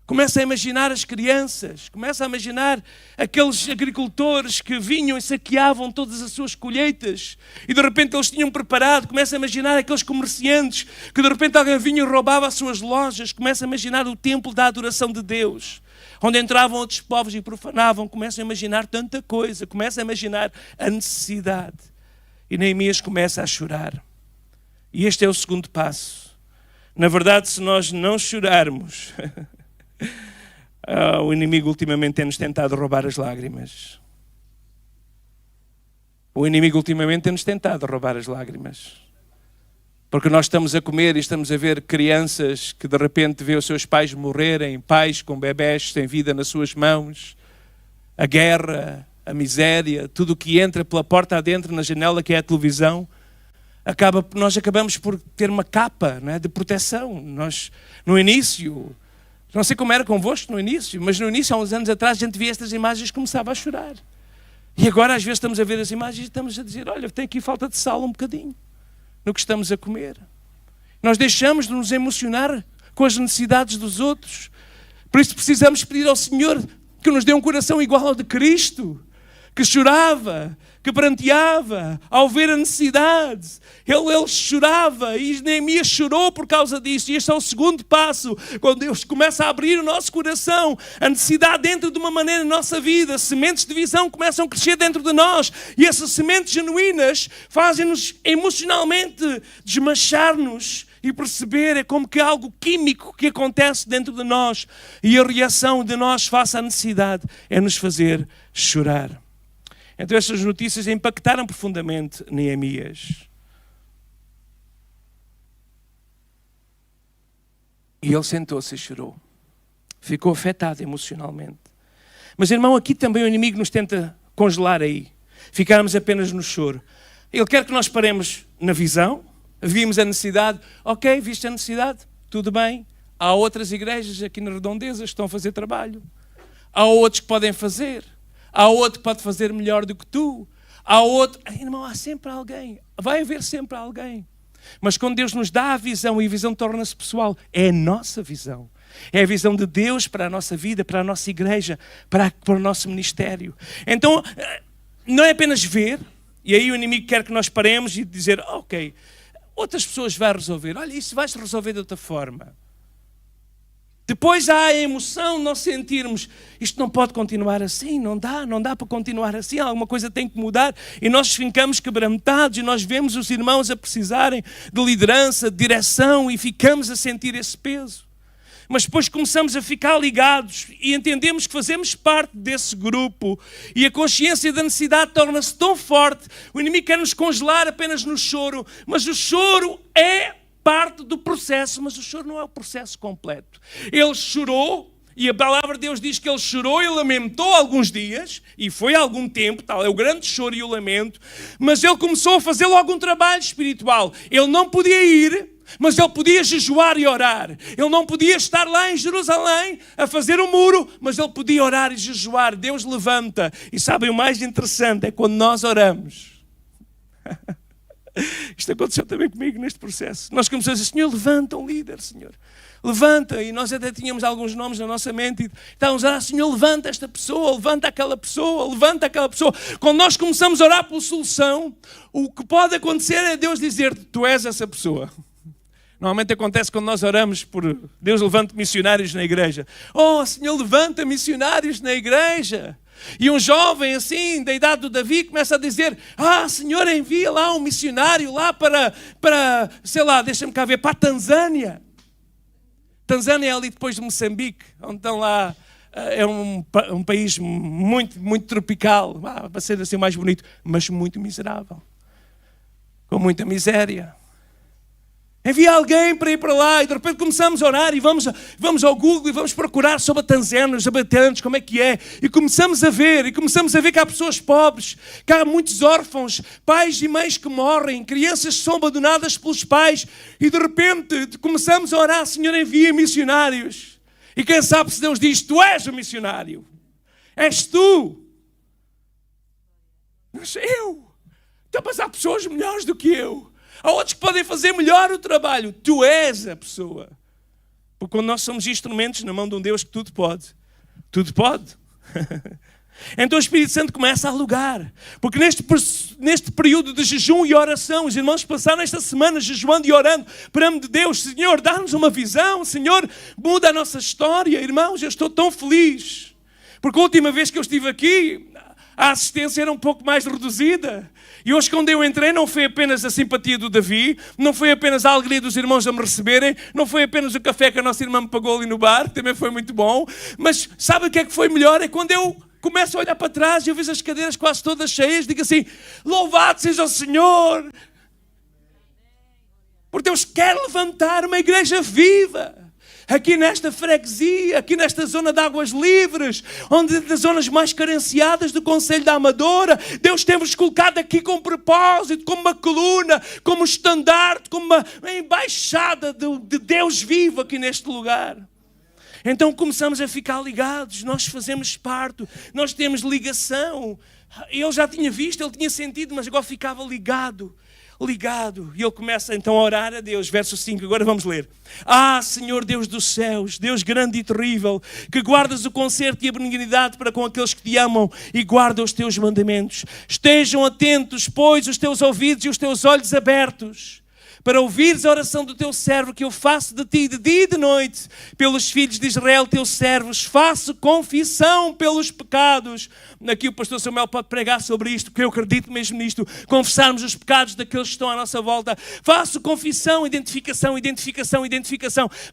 Começa a imaginar as crianças, começa a imaginar aqueles agricultores que vinham e saqueavam todas as suas colheitas e de repente eles tinham preparado. Começa a imaginar aqueles comerciantes que de repente alguém vinha e roubava as suas lojas. Começa a imaginar o templo da adoração de Deus, onde entravam outros povos e profanavam. Começa a imaginar tanta coisa, começa a imaginar a necessidade. E Neemias começa a chorar. E este é o segundo passo. Na verdade, se nós não chorarmos... o inimigo ultimamente tem-nos tentado roubar as lágrimas. O inimigo ultimamente tem-nos tentado roubar as lágrimas. Porque nós estamos a comer e estamos a ver crianças que de repente vê os seus pais morrerem, pais com bebés sem vida nas suas mãos. A guerra, a miséria, tudo o que entra pela porta adentro na janela que é a televisão, nós acabamos por ter uma capa, não é, de proteção. Nós, no início... Não sei como era convosco no início, mas no início, há uns anos atrás, a gente via estas imagens e começava a chorar. E agora, às vezes, estamos a ver as imagens e estamos a dizer, olha, tem aqui falta de sal um bocadinho no que estamos a comer. Nós deixamos de nos emocionar com as necessidades dos outros. Por isso precisamos pedir ao Senhor que nos dê um coração igual ao de Cristo, que chorava, que pranteava ao ver a necessidade. Ele chorava e Neemias chorou por causa disso. E este é o segundo passo, quando Deus começa a abrir o nosso coração, a necessidade dentro de uma maneira na nossa vida, sementes de visão começam a crescer dentro de nós e essas sementes genuínas fazem-nos emocionalmente desmanchar-nos e perceber, é como que algo químico que acontece dentro de nós e a reação de nós face à necessidade é nos fazer chorar. Então estas notícias impactaram profundamente Neemias. E ele sentou-se e chorou. Ficou afetado emocionalmente. Mas, irmão, aqui também o inimigo nos tenta congelar aí. Ficarmos apenas no choro. Ele quer que nós paremos na visão. Vimos a necessidade. Ok, viste a necessidade? Tudo bem. Há outras igrejas aqui na Redondeza que estão a fazer trabalho. Há outros que podem fazer. Há outro que pode fazer melhor do que tu. Há outro... Irmão, há sempre alguém. Vai haver sempre alguém. Mas quando Deus nos dá a visão e a visão torna-se pessoal, é a nossa visão. É a visão de Deus para a nossa vida, para a nossa igreja, para o nosso ministério. Então, não é apenas ver, e aí o inimigo quer que nós paremos e dizer, ok, outras pessoas vão resolver. Olha, isso vai-se resolver de outra forma. Depois há a emoção de nós sentirmos, isto não pode continuar assim, não dá para continuar assim, alguma coisa tem que mudar. E nós ficamos quebrantados e nós vemos os irmãos a precisarem de liderança, de direção e ficamos a sentir esse peso. Mas depois começamos a ficar ligados e entendemos que fazemos parte desse grupo e a consciência da necessidade torna-se tão forte. O inimigo quer nos congelar apenas no choro, mas o choro é parte do processo, mas o choro não é o processo completo. Ele chorou, e a palavra de Deus diz que ele chorou e lamentou alguns dias, e foi algum tempo, tal é o grande choro e o lamento, mas ele começou a fazer logo um trabalho espiritual. Ele não podia ir, mas ele podia jejuar e orar. Ele não podia estar lá em Jerusalém a fazer o muro, mas ele podia orar e jejuar. Deus levanta. E sabem, o mais interessante é quando nós oramos. Isto aconteceu também comigo neste processo. Nós começamos a dizer, Senhor, levanta um líder, Senhor. Levanta. E nós até tínhamos alguns nomes na nossa mente. E estávamos a orar, Senhor, levanta esta pessoa, levanta aquela pessoa, levanta aquela pessoa. Quando nós começamos a orar pela solução, o que pode acontecer é Deus dizer, tu és essa pessoa. Normalmente acontece quando nós oramos por Deus levanta missionários na igreja. Oh, Senhor, levanta missionários na igreja. E um jovem assim, da idade do Davi, começa a dizer, Senhor, envia lá um missionário lá para sei lá, deixa-me cá ver, para a Tanzânia. Tanzânia é ali depois de Moçambique, onde estão lá, é um país muito, muito tropical, para ser assim mais bonito, mas muito miserável. Com muita miséria. Envia alguém para ir para lá e de repente começamos a orar e vamos ao Google e vamos procurar sobre a Tanzânia, os habitantes, como é que é. E começamos a ver que há pessoas pobres, que há muitos órfãos, pais e mães que morrem, crianças que são abandonadas pelos pais. E de repente começamos a orar, Senhor, envia missionários. E quem sabe se Deus diz, tu és o missionário. És tu. Mas eu. Então, mas há pessoas melhores do que eu. Há outros que podem fazer melhor o trabalho. Tu és a pessoa. Porque quando nós somos instrumentos na mão de um Deus que tudo pode. Tudo pode. Então o Espírito Santo começa a alugar. Porque neste período de jejum e oração, os irmãos passaram esta semana jejuando e orando, perante de Deus. Senhor, dá-nos uma visão. Senhor, muda a nossa história. Irmãos, eu estou tão feliz. Porque a última vez que eu estive aqui, a assistência era um pouco mais reduzida. E hoje, quando eu entrei, não foi apenas a simpatia do Davi, não foi apenas a alegria dos irmãos a me receberem, não foi apenas o café que a nossa irmã me pagou ali no bar, que também foi muito bom, mas sabe o que é que foi melhor? É quando eu começo a olhar para trás e eu vejo as cadeiras quase todas cheias, digo assim, louvado seja o Senhor! Porque Deus quer levantar uma igreja viva. Aqui nesta freguesia, aqui nesta zona de Águas Livres, onde é das zonas mais carenciadas do Conselho da Amadora, Deus tem-vos colocado aqui com propósito, como uma coluna, como um estandarte, como uma embaixada de Deus vivo aqui neste lugar. Então começamos a ficar ligados, nós fazemos parte, nós temos ligação. Eu já tinha visto, ele tinha sentido, mas agora ficava ligado. E ele começa então a orar a Deus, verso 5, agora vamos ler. Ah, Senhor Deus dos céus, Deus grande e terrível, que guardas o conserto e a benignidade para com aqueles que te amam e guardam os teus mandamentos. Estejam atentos, pois, os teus ouvidos e os teus olhos abertos, para ouvires a oração do teu servo que eu faço de ti de dia e de noite, pelos filhos de Israel, teus servos, faço confissão pelos pecados. Aqui o pastor Samuel pode pregar sobre isto, porque eu acredito mesmo nisto, confessarmos os pecados daqueles que estão à nossa volta. Faço confissão, identificação.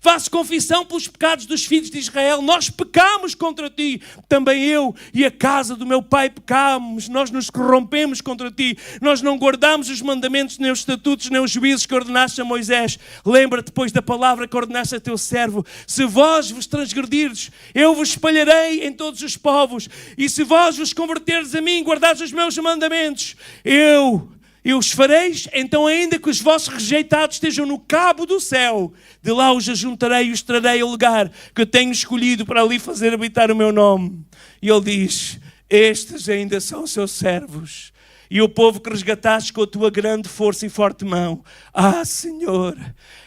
Faço confissão pelos pecados dos filhos de Israel. Nós pecamos contra ti, também eu e a casa do meu pai pecamos, nós nos corrompemos contra ti, nós não guardamos os mandamentos, nem os estatutos, nem os juízos que ordenaste a Moisés. Lembra-te, pois, da palavra que ordenaste a teu servo. Se vós vos transgredirdes, eu vos espalharei em todos os povos. E se vós vos converterdes a mim, guardares os meus mandamentos, eu os fareis. Então, ainda que os vossos rejeitados estejam no cabo do céu, de lá os ajuntarei e os trarei ao lugar que eu tenho escolhido para ali fazer habitar o meu nome. E ele diz, estes ainda são seus servos, e o povo que resgataste com a tua grande força e forte mão. Ah, Senhor,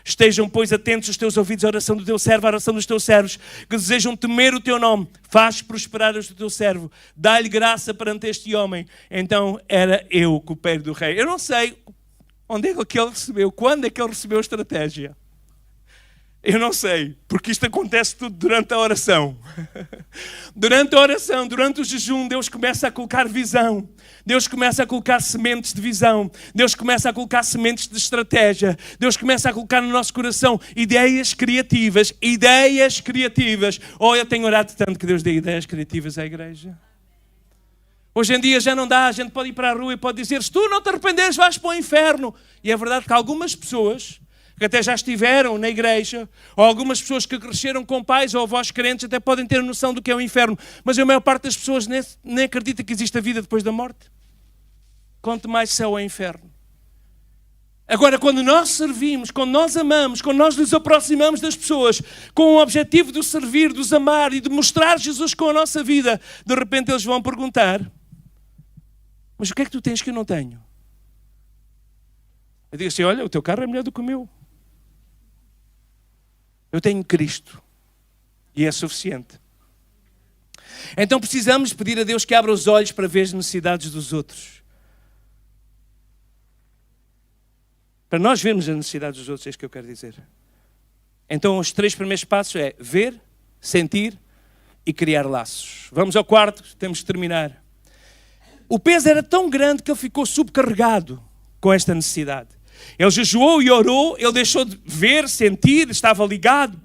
estejam, pois, atentos os teus ouvidos à oração do teu servo, à oração dos teus servos, que desejam temer o teu nome. Faz prosperar o teu servo. Dá-lhe graça perante este homem. Então era eu, copeiro do rei. Eu não sei onde é que ele recebeu, quando é que ele recebeu a estratégia. Eu não sei, porque isto acontece tudo durante a oração. Durante a oração, durante o jejum, Deus começa a colocar visão. Deus começa a colocar sementes de visão. Deus começa a colocar sementes de estratégia. Deus começa a colocar no nosso coração ideias criativas. Oh, eu tenho orado tanto que Deus dê ideias criativas à igreja. Hoje em dia já não dá, a gente pode ir para a rua e pode dizer, se tu não te arrependeres vais para o inferno. E é verdade que algumas pessoas que até já estiveram na igreja, ou algumas pessoas que cresceram com pais ou avós crentes até podem ter noção do que é o inferno, mas a maior parte das pessoas nem acredita que existe a vida depois da morte. Quanto mais céu é inferno. Agora, quando nós servimos, quando nós amamos, quando nós nos aproximamos das pessoas com o objetivo de os servir, de os amar e de mostrar Jesus com a nossa vida, de repente eles vão perguntar, mas o que é que tu tens que eu não tenho? Eu digo assim, olha, o teu carro é melhor do que o meu. Eu tenho Cristo e é suficiente. Então precisamos pedir a Deus que abra os olhos para ver as necessidades dos outros. Para nós vermos as necessidades dos outros, é isso que eu quero dizer. Então os 3 primeiros passos é ver, sentir e criar laços. Vamos ao quarto, temos de terminar. O peso era tão grande que ele ficou subcarregado com esta necessidade. Ele jejuou e orou, ele deixou de ver, sentir, estava ligado.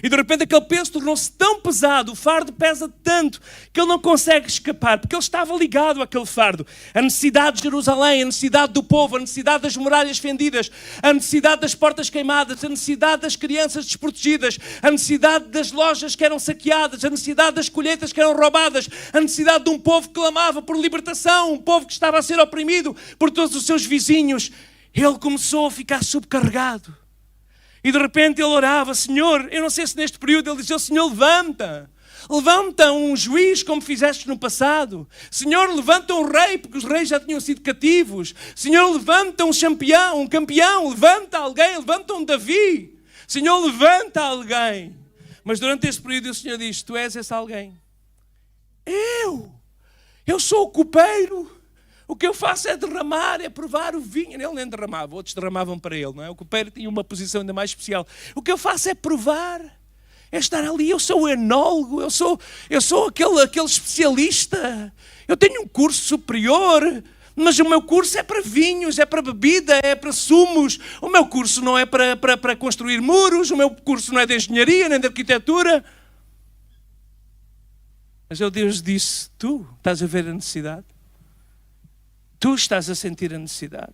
E de repente aquele peso tornou-se tão pesado, o fardo pesa tanto, que ele não consegue escapar, porque ele estava ligado àquele fardo. A necessidade de Jerusalém, a necessidade do povo, a necessidade das muralhas fendidas, a necessidade das portas queimadas, a necessidade das crianças desprotegidas, a necessidade das lojas que eram saqueadas, a necessidade das colheitas que eram roubadas, a necessidade de um povo que clamava por libertação, um povo que estava a ser oprimido por todos os seus vizinhos. Ele começou a ficar subcarregado. E de repente ele orava: Senhor, eu não sei se neste período ele dizia: Senhor, levanta um juiz como fizeste no passado. Senhor, levanta um rei, porque os reis já tinham sido cativos. Senhor, levanta um campeão, levanta alguém, levanta um Davi. Senhor, levanta alguém. Mas durante esse período o Senhor diz: tu és esse alguém. Eu sou o copeiro. O que eu faço é derramar, é provar o vinho. Ele nem derramava, outros derramavam para ele, não é? O copeiro tinha uma posição ainda mais especial. O que eu faço é provar, é estar ali. Eu sou o enólogo, eu sou aquele especialista. Eu tenho um curso superior, mas o meu curso é para vinhos, é para bebida, é para sumos. O meu curso não é para construir muros, o meu curso não é de engenharia, nem de arquitetura. Mas Deus disse: tu estás a ver a necessidade? Tu estás a sentir a necessidade.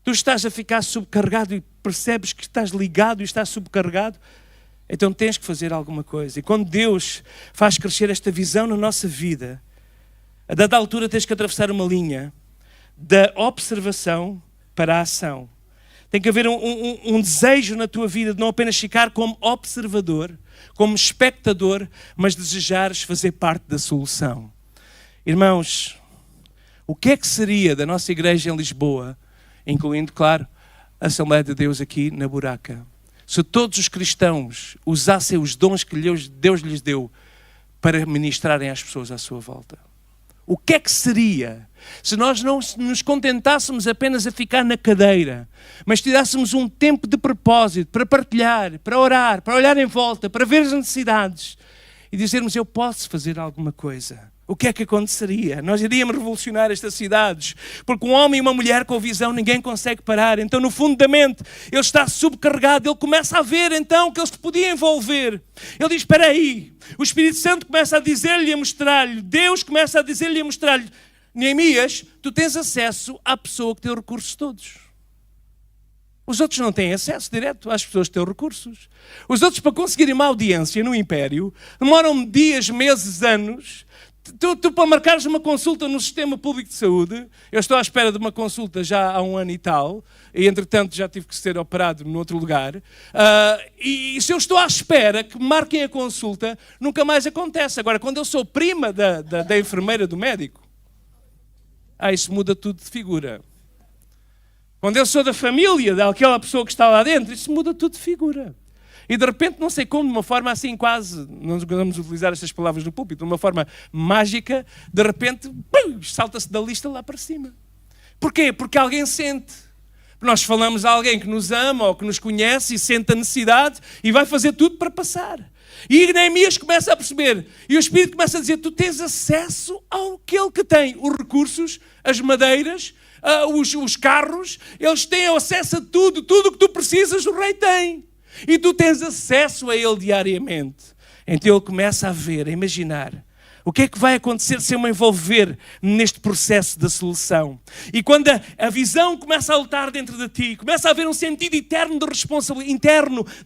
Tu estás a ficar subcarregado e percebes que estás ligado e estás subcarregado. Então tens que fazer alguma coisa. E quando Deus faz crescer esta visão na nossa vida, a dada altura tens que atravessar uma linha da observação para a ação. Tem que haver um desejo na tua vida de não apenas ficar como observador, como espectador, mas desejares fazer parte da solução. Irmãos, o que é que seria da nossa igreja em Lisboa, incluindo, claro, a Assembleia de Deus aqui na Buraca, se todos os cristãos usassem os dons que Deus lhes deu para ministrarem às pessoas à sua volta? O que é que seria se nós não nos contentássemos apenas a ficar na cadeira, mas tirássemos um tempo de propósito para partilhar, para orar, para olhar em volta, para ver as necessidades e dizermos: eu posso fazer alguma coisa? O que é que aconteceria? Nós iríamos revolucionar estas cidades, porque um homem e uma mulher com visão ninguém consegue parar. Então, no fundo da mente, ele está subcarregado, ele começa a ver então que ele se podia envolver. Ele diz: espera aí. O Espírito Santo começa a dizer-lhe e a mostrar-lhe, Deus começa a dizer-lhe e a mostrar-lhe: Neemias, tu tens acesso à pessoa que tem os recursos todos. Os outros não têm acesso direto às pessoas que têm os recursos. Os outros, para conseguirem uma audiência no Império, demoram dias, meses, anos. Tu para marcares uma consulta no Sistema Público de Saúde, eu estou à espera de uma consulta já há 1 ano e tal, e entretanto já tive que ser operado noutro lugar, e se eu estou à espera que marquem a consulta, nunca mais acontece. Agora, quando eu sou prima da enfermeira do médico, isso muda tudo de figura. Quando eu sou da família daquela pessoa que está lá dentro, isso muda tudo de figura. E de repente, não sei como, de uma forma assim quase, não vamos utilizar estas palavras no púlpito, de uma forma mágica, de repente, salta-se da lista lá para cima. Porquê? Porque alguém sente. Nós falamos a alguém que nos ama ou que nos conhece e sente a necessidade e vai fazer tudo para passar. E Neemias começa a perceber, e o Espírito começa a dizer: tu tens acesso àquele que tem os recursos, as madeiras, os carros, eles têm acesso a tudo o que tu precisas, o rei tem. E tu tens acesso a ele diariamente. Então ele começa a ver, a imaginar o que é que vai acontecer se eu me envolver neste processo da solução. E quando a visão começa a lutar dentro de ti, começa a haver um sentido interno de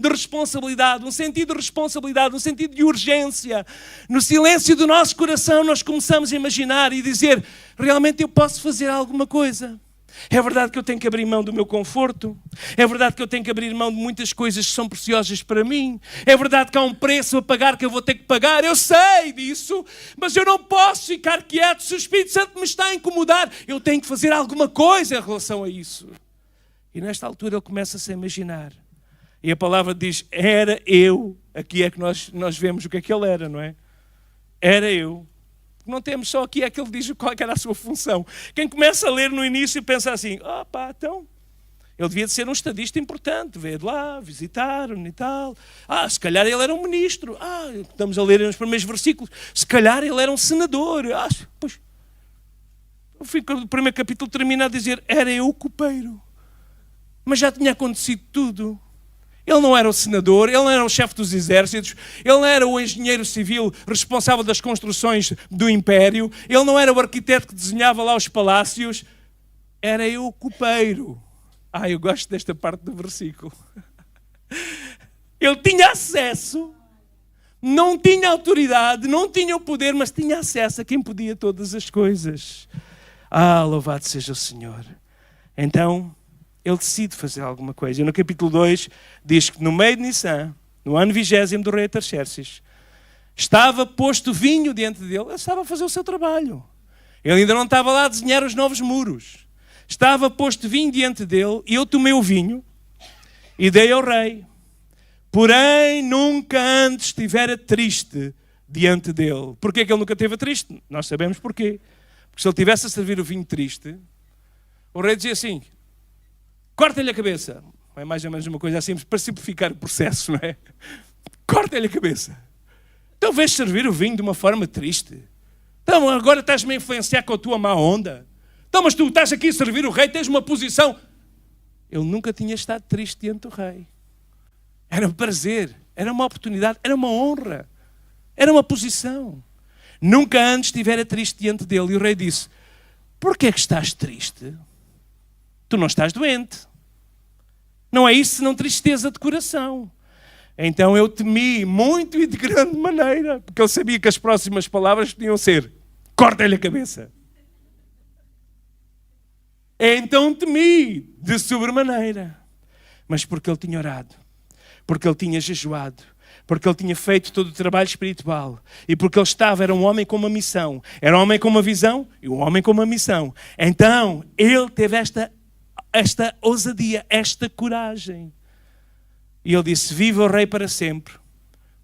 responsabilidade, um sentido de responsabilidade, um sentido de urgência. No silêncio do nosso coração nós começamos a imaginar e dizer: realmente eu posso fazer alguma coisa. É verdade que eu tenho que abrir mão do meu conforto. É verdade que eu tenho que abrir mão de muitas coisas que são preciosas para mim. É verdade que há um preço a pagar que eu vou ter que pagar. Eu sei disso, mas eu não posso ficar quieto. Se o Espírito Santo me está a incomodar, eu tenho que fazer alguma coisa em relação a isso. E nesta altura ele começa-se a imaginar. E a palavra diz: era eu. Aqui é que nós vemos o que é que ele era, não é? Era eu. Não temos só aqui, é que ele diz qual era a sua função. Quem começa a ler no início pensa assim: então, ele devia de ser um estadista importante, veio de lá, visitar-me e tal. Se calhar ele era um ministro. Estamos a ler nos primeiros versículos. Se calhar ele era um senador. Pois, o primeiro capítulo termina a dizer: era eu o copeiro. Mas já tinha acontecido tudo. Ele não era o senador, ele não era o chefe dos exércitos, ele não era o engenheiro civil responsável das construções do império, ele não era o arquiteto que desenhava lá os palácios, era eu o copeiro. Eu gosto desta parte do versículo. Ele tinha acesso, não tinha autoridade, não tinha o poder, mas tinha acesso a quem podia todas as coisas. Louvado seja o Senhor. Então, ele decide fazer alguma coisa. E no capítulo 2 diz que no meio de Nissan, no ano 20º do rei Artaxerxes, estava posto vinho diante dele. Ele estava a fazer o seu trabalho. Ele ainda não estava lá a desenhar os novos muros. Estava posto vinho diante dele e eu tomei o vinho e dei ao rei. Porém, nunca antes estivera triste diante dele. Porquê que ele nunca esteve triste? Nós sabemos porquê. Porque se ele estivesse a servir o vinho triste, o rei dizia assim, corta-lhe a cabeça. É mais ou menos uma coisa assim, para simplificar o processo, não é? Corta-lhe a cabeça. Então vês servir o vinho de uma forma triste. Então agora estás-me a influenciar com a tua má onda. Então mas tu estás aqui a servir o rei, tens uma posição. Ele nunca tinha estado triste diante do rei. Era um prazer, era uma oportunidade, era uma honra. Era uma posição. Nunca antes estivera triste diante dele. E o rei disse, porquê é que estás triste? Tu não estás doente. Não é isso senão tristeza de coração. Então eu temi muito e de grande maneira, porque eu sabia que as próximas palavras podiam ser, corta-lhe a cabeça. Então temi de sobremaneira. Mas porque ele tinha orado, porque ele tinha jejuado, porque ele tinha feito todo o trabalho espiritual e porque ele era um homem com uma missão. Era um homem com uma visão e um homem com uma missão. Então ele teve esta ousadia, esta coragem. E ele disse, viva o rei para sempre.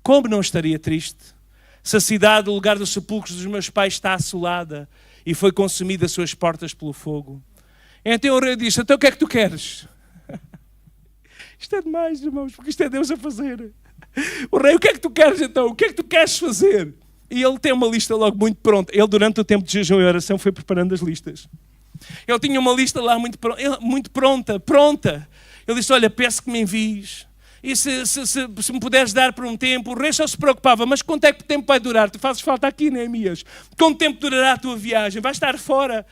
Como não estaria triste se a cidade, o lugar dos sepulcros dos meus pais está assolada e foi consumida as suas portas pelo fogo? Então o rei disse, então o que é que tu queres? Isto é demais, irmãos, porque isto é Deus a fazer. O rei, o que é que tu queres então? O que é que tu queres fazer? E ele tem uma lista logo muito pronta. Ele durante o tempo de jejum e oração foi preparando as listas. Ele tinha uma lista lá muito pronta. Ele disse, olha, peço que me envies. E se me puderes dar por um tempo, o rei só se preocupava, mas quanto é que tempo vai durar? Tu fazes falta aqui, Neemias. Quanto tempo durará a tua viagem? Vais estar fora?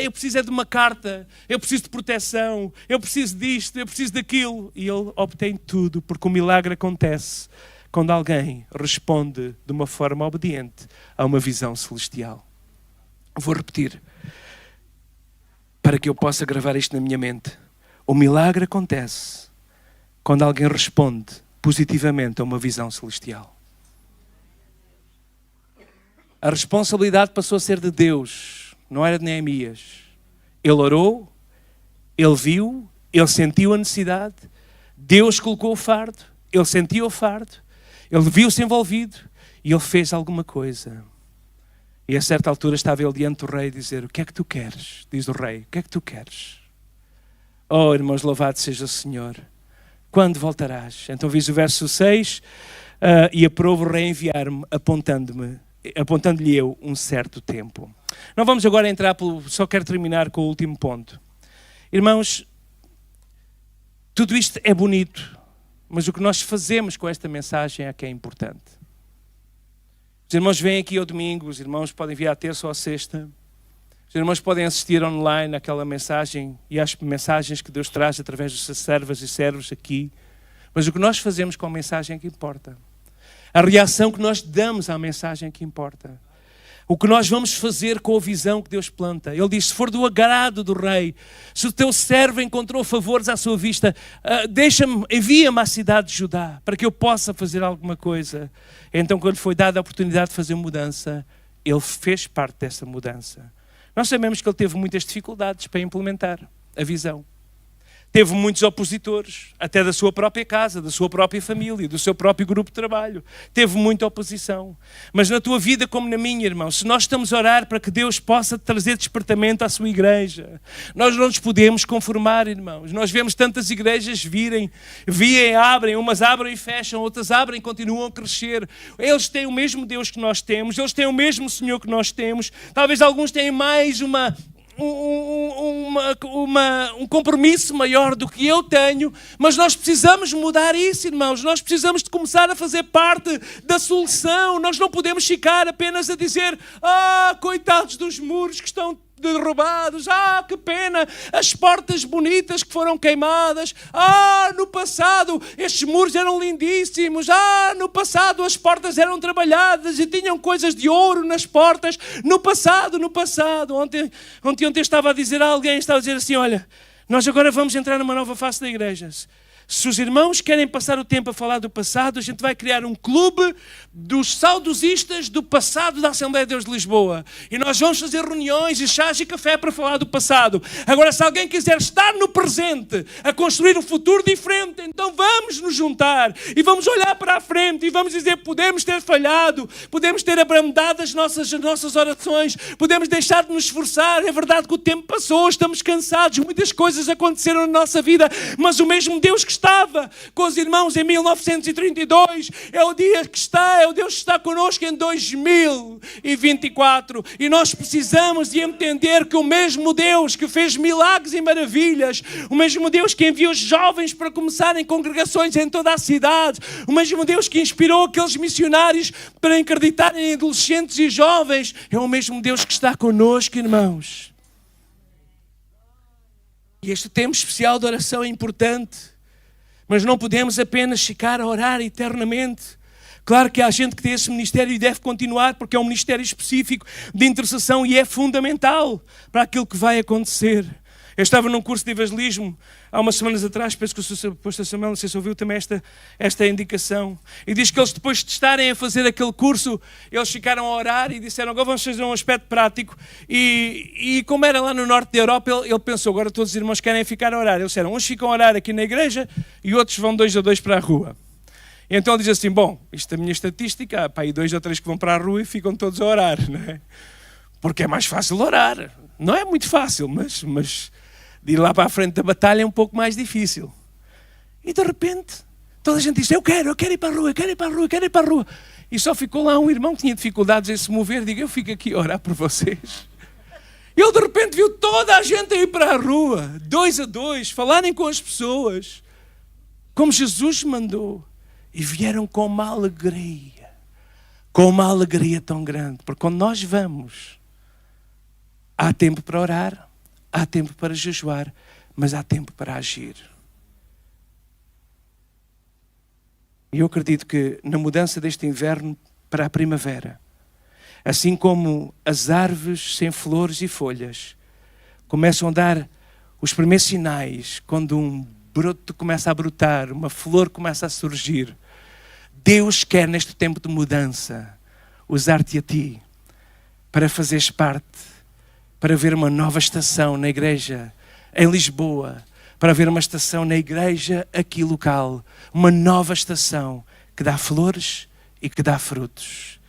Eu preciso é de uma carta, eu preciso de proteção, eu preciso disto, eu preciso daquilo. E ele obtém tudo, porque o milagre acontece quando alguém responde de uma forma obediente a uma visão celestial. Vou repetir, para que eu possa gravar isto na minha mente. O milagre acontece quando alguém responde positivamente a uma visão celestial. A responsabilidade passou a ser de Deus, não era de Neemias. Ele orou, ele viu, ele sentiu a necessidade, Deus colocou o fardo, ele sentiu o fardo, ele viu-se envolvido e ele fez alguma coisa. E a certa altura estava ele diante do rei a dizer, o que é que tu queres? Diz o rei, o que é que tu queres? Oh, irmãos, louvado seja o Senhor. Quando voltarás? Então diz o verso 6, e aprove o rei enviar-me, apontando-lhe eu um certo tempo. Não vamos agora entrar, só quero terminar com o último ponto. Irmãos, tudo isto é bonito, mas o que nós fazemos com esta mensagem é que é importante. Os irmãos vêm aqui ao domingo, os irmãos podem vir à terça ou à sexta, os irmãos podem assistir online àquela mensagem e às mensagens que Deus traz através dos seus servas e servos aqui. Mas o que nós fazemos com a mensagem é que importa. A reação que nós damos à mensagem é que importa. O que nós vamos fazer com a visão que Deus planta. Ele diz, se for do agrado do rei, se o teu servo encontrou favores à sua vista, envia-me à cidade de Judá, para que eu possa fazer alguma coisa. Então, quando foi dada a oportunidade de fazer mudança, ele fez parte dessa mudança. Nós sabemos que ele teve muitas dificuldades para implementar a visão. Teve muitos opositores, até da sua própria casa, da sua própria família, do seu próprio grupo de trabalho. Teve muita oposição. Mas na tua vida como na minha, irmão, se nós estamos a orar para que Deus possa trazer despertamento à sua igreja, nós não nos podemos conformar, irmãos. Nós vemos tantas igrejas virem, abrem, umas abrem e fecham, outras abrem e continuam a crescer. Eles têm o mesmo Deus que nós temos, eles têm o mesmo Senhor que nós temos. Talvez alguns tenham mais um compromisso maior do que eu tenho, mas nós precisamos mudar isso, irmãos. Nós precisamos de começar a fazer parte da solução. Nós não podemos ficar apenas a dizer: coitados dos muros que estão derrubados, que pena, as portas bonitas que foram queimadas, no passado estes muros eram lindíssimos, no passado as portas eram trabalhadas e tinham coisas de ouro nas portas, no passado. Ontem estava a dizer a alguém, estava a dizer assim: olha, nós agora vamos entrar numa nova fase da igreja. Se os irmãos querem passar o tempo a falar do passado, a gente vai criar um clube dos saudosistas do passado da Assembleia de Deus de Lisboa. E nós vamos fazer reuniões e chás e café para falar do passado. Agora, se alguém quiser estar no presente, a construir um futuro diferente, então vamos nos juntar e vamos olhar para a frente e vamos dizer: podemos ter falhado, podemos ter abrandado as nossas orações, podemos deixar de nos esforçar. É verdade que o tempo passou, estamos cansados, muitas coisas aconteceram na nossa vida, mas o mesmo Deus que estava com os irmãos em 1932, é o Deus que está connosco em 2024. E nós precisamos de entender que o mesmo Deus que fez milagres e maravilhas, o mesmo Deus que enviou jovens para começarem congregações em toda a cidade, o mesmo Deus que inspirou aqueles missionários para acreditarem em adolescentes e jovens, é o mesmo Deus que está connosco, irmãos. E este tempo especial de oração é importante. Mas não podemos apenas ficar a orar eternamente. Claro que há gente que tem esse ministério e deve continuar, porque é um ministério específico de intercessão e é fundamental para aquilo que vai acontecer. Eu estava num curso de evangelismo há umas semanas atrás, penso que o pastor Samuel, não sei se ouviu também esta indicação, e diz que eles, depois de estarem a fazer aquele curso, eles ficaram a orar e disseram: agora vamos fazer um aspecto prático. E como era lá no norte da Europa, ele pensou: agora todos os irmãos querem ficar a orar. Eles disseram: uns ficam a orar aqui na igreja e outros vão 2 a 2 para a rua. E então ele diz assim: bom, isto é a minha estatística, há aí 2 ou 3 que vão para a rua e ficam todos a orar, não é? Porque é mais fácil orar. Não é muito fácil, mas de ir lá para a frente da batalha é um pouco mais difícil. E de repente, toda a gente diz: eu quero ir para a rua, quero ir para a rua. E só ficou lá um irmão que tinha dificuldades em se mover. Digo: eu fico aqui a orar por vocês. E ele de repente viu toda a gente a ir para a rua, 2 a 2, falarem com as pessoas, como Jesus mandou. E vieram com uma alegria tão grande. Porque quando nós vamos, há tempo para orar, há tempo para jejuar, mas há tempo para agir. E eu acredito que na mudança deste inverno para a primavera, assim como as árvores sem flores e folhas começam a dar os primeiros sinais, quando um broto começa a brotar, uma flor começa a surgir, Deus quer neste tempo de mudança usar-te a ti para fazeres parte, para ver uma nova estação na igreja em Lisboa, para ver uma estação na igreja aqui local, uma nova estação que dá flores e que dá frutos.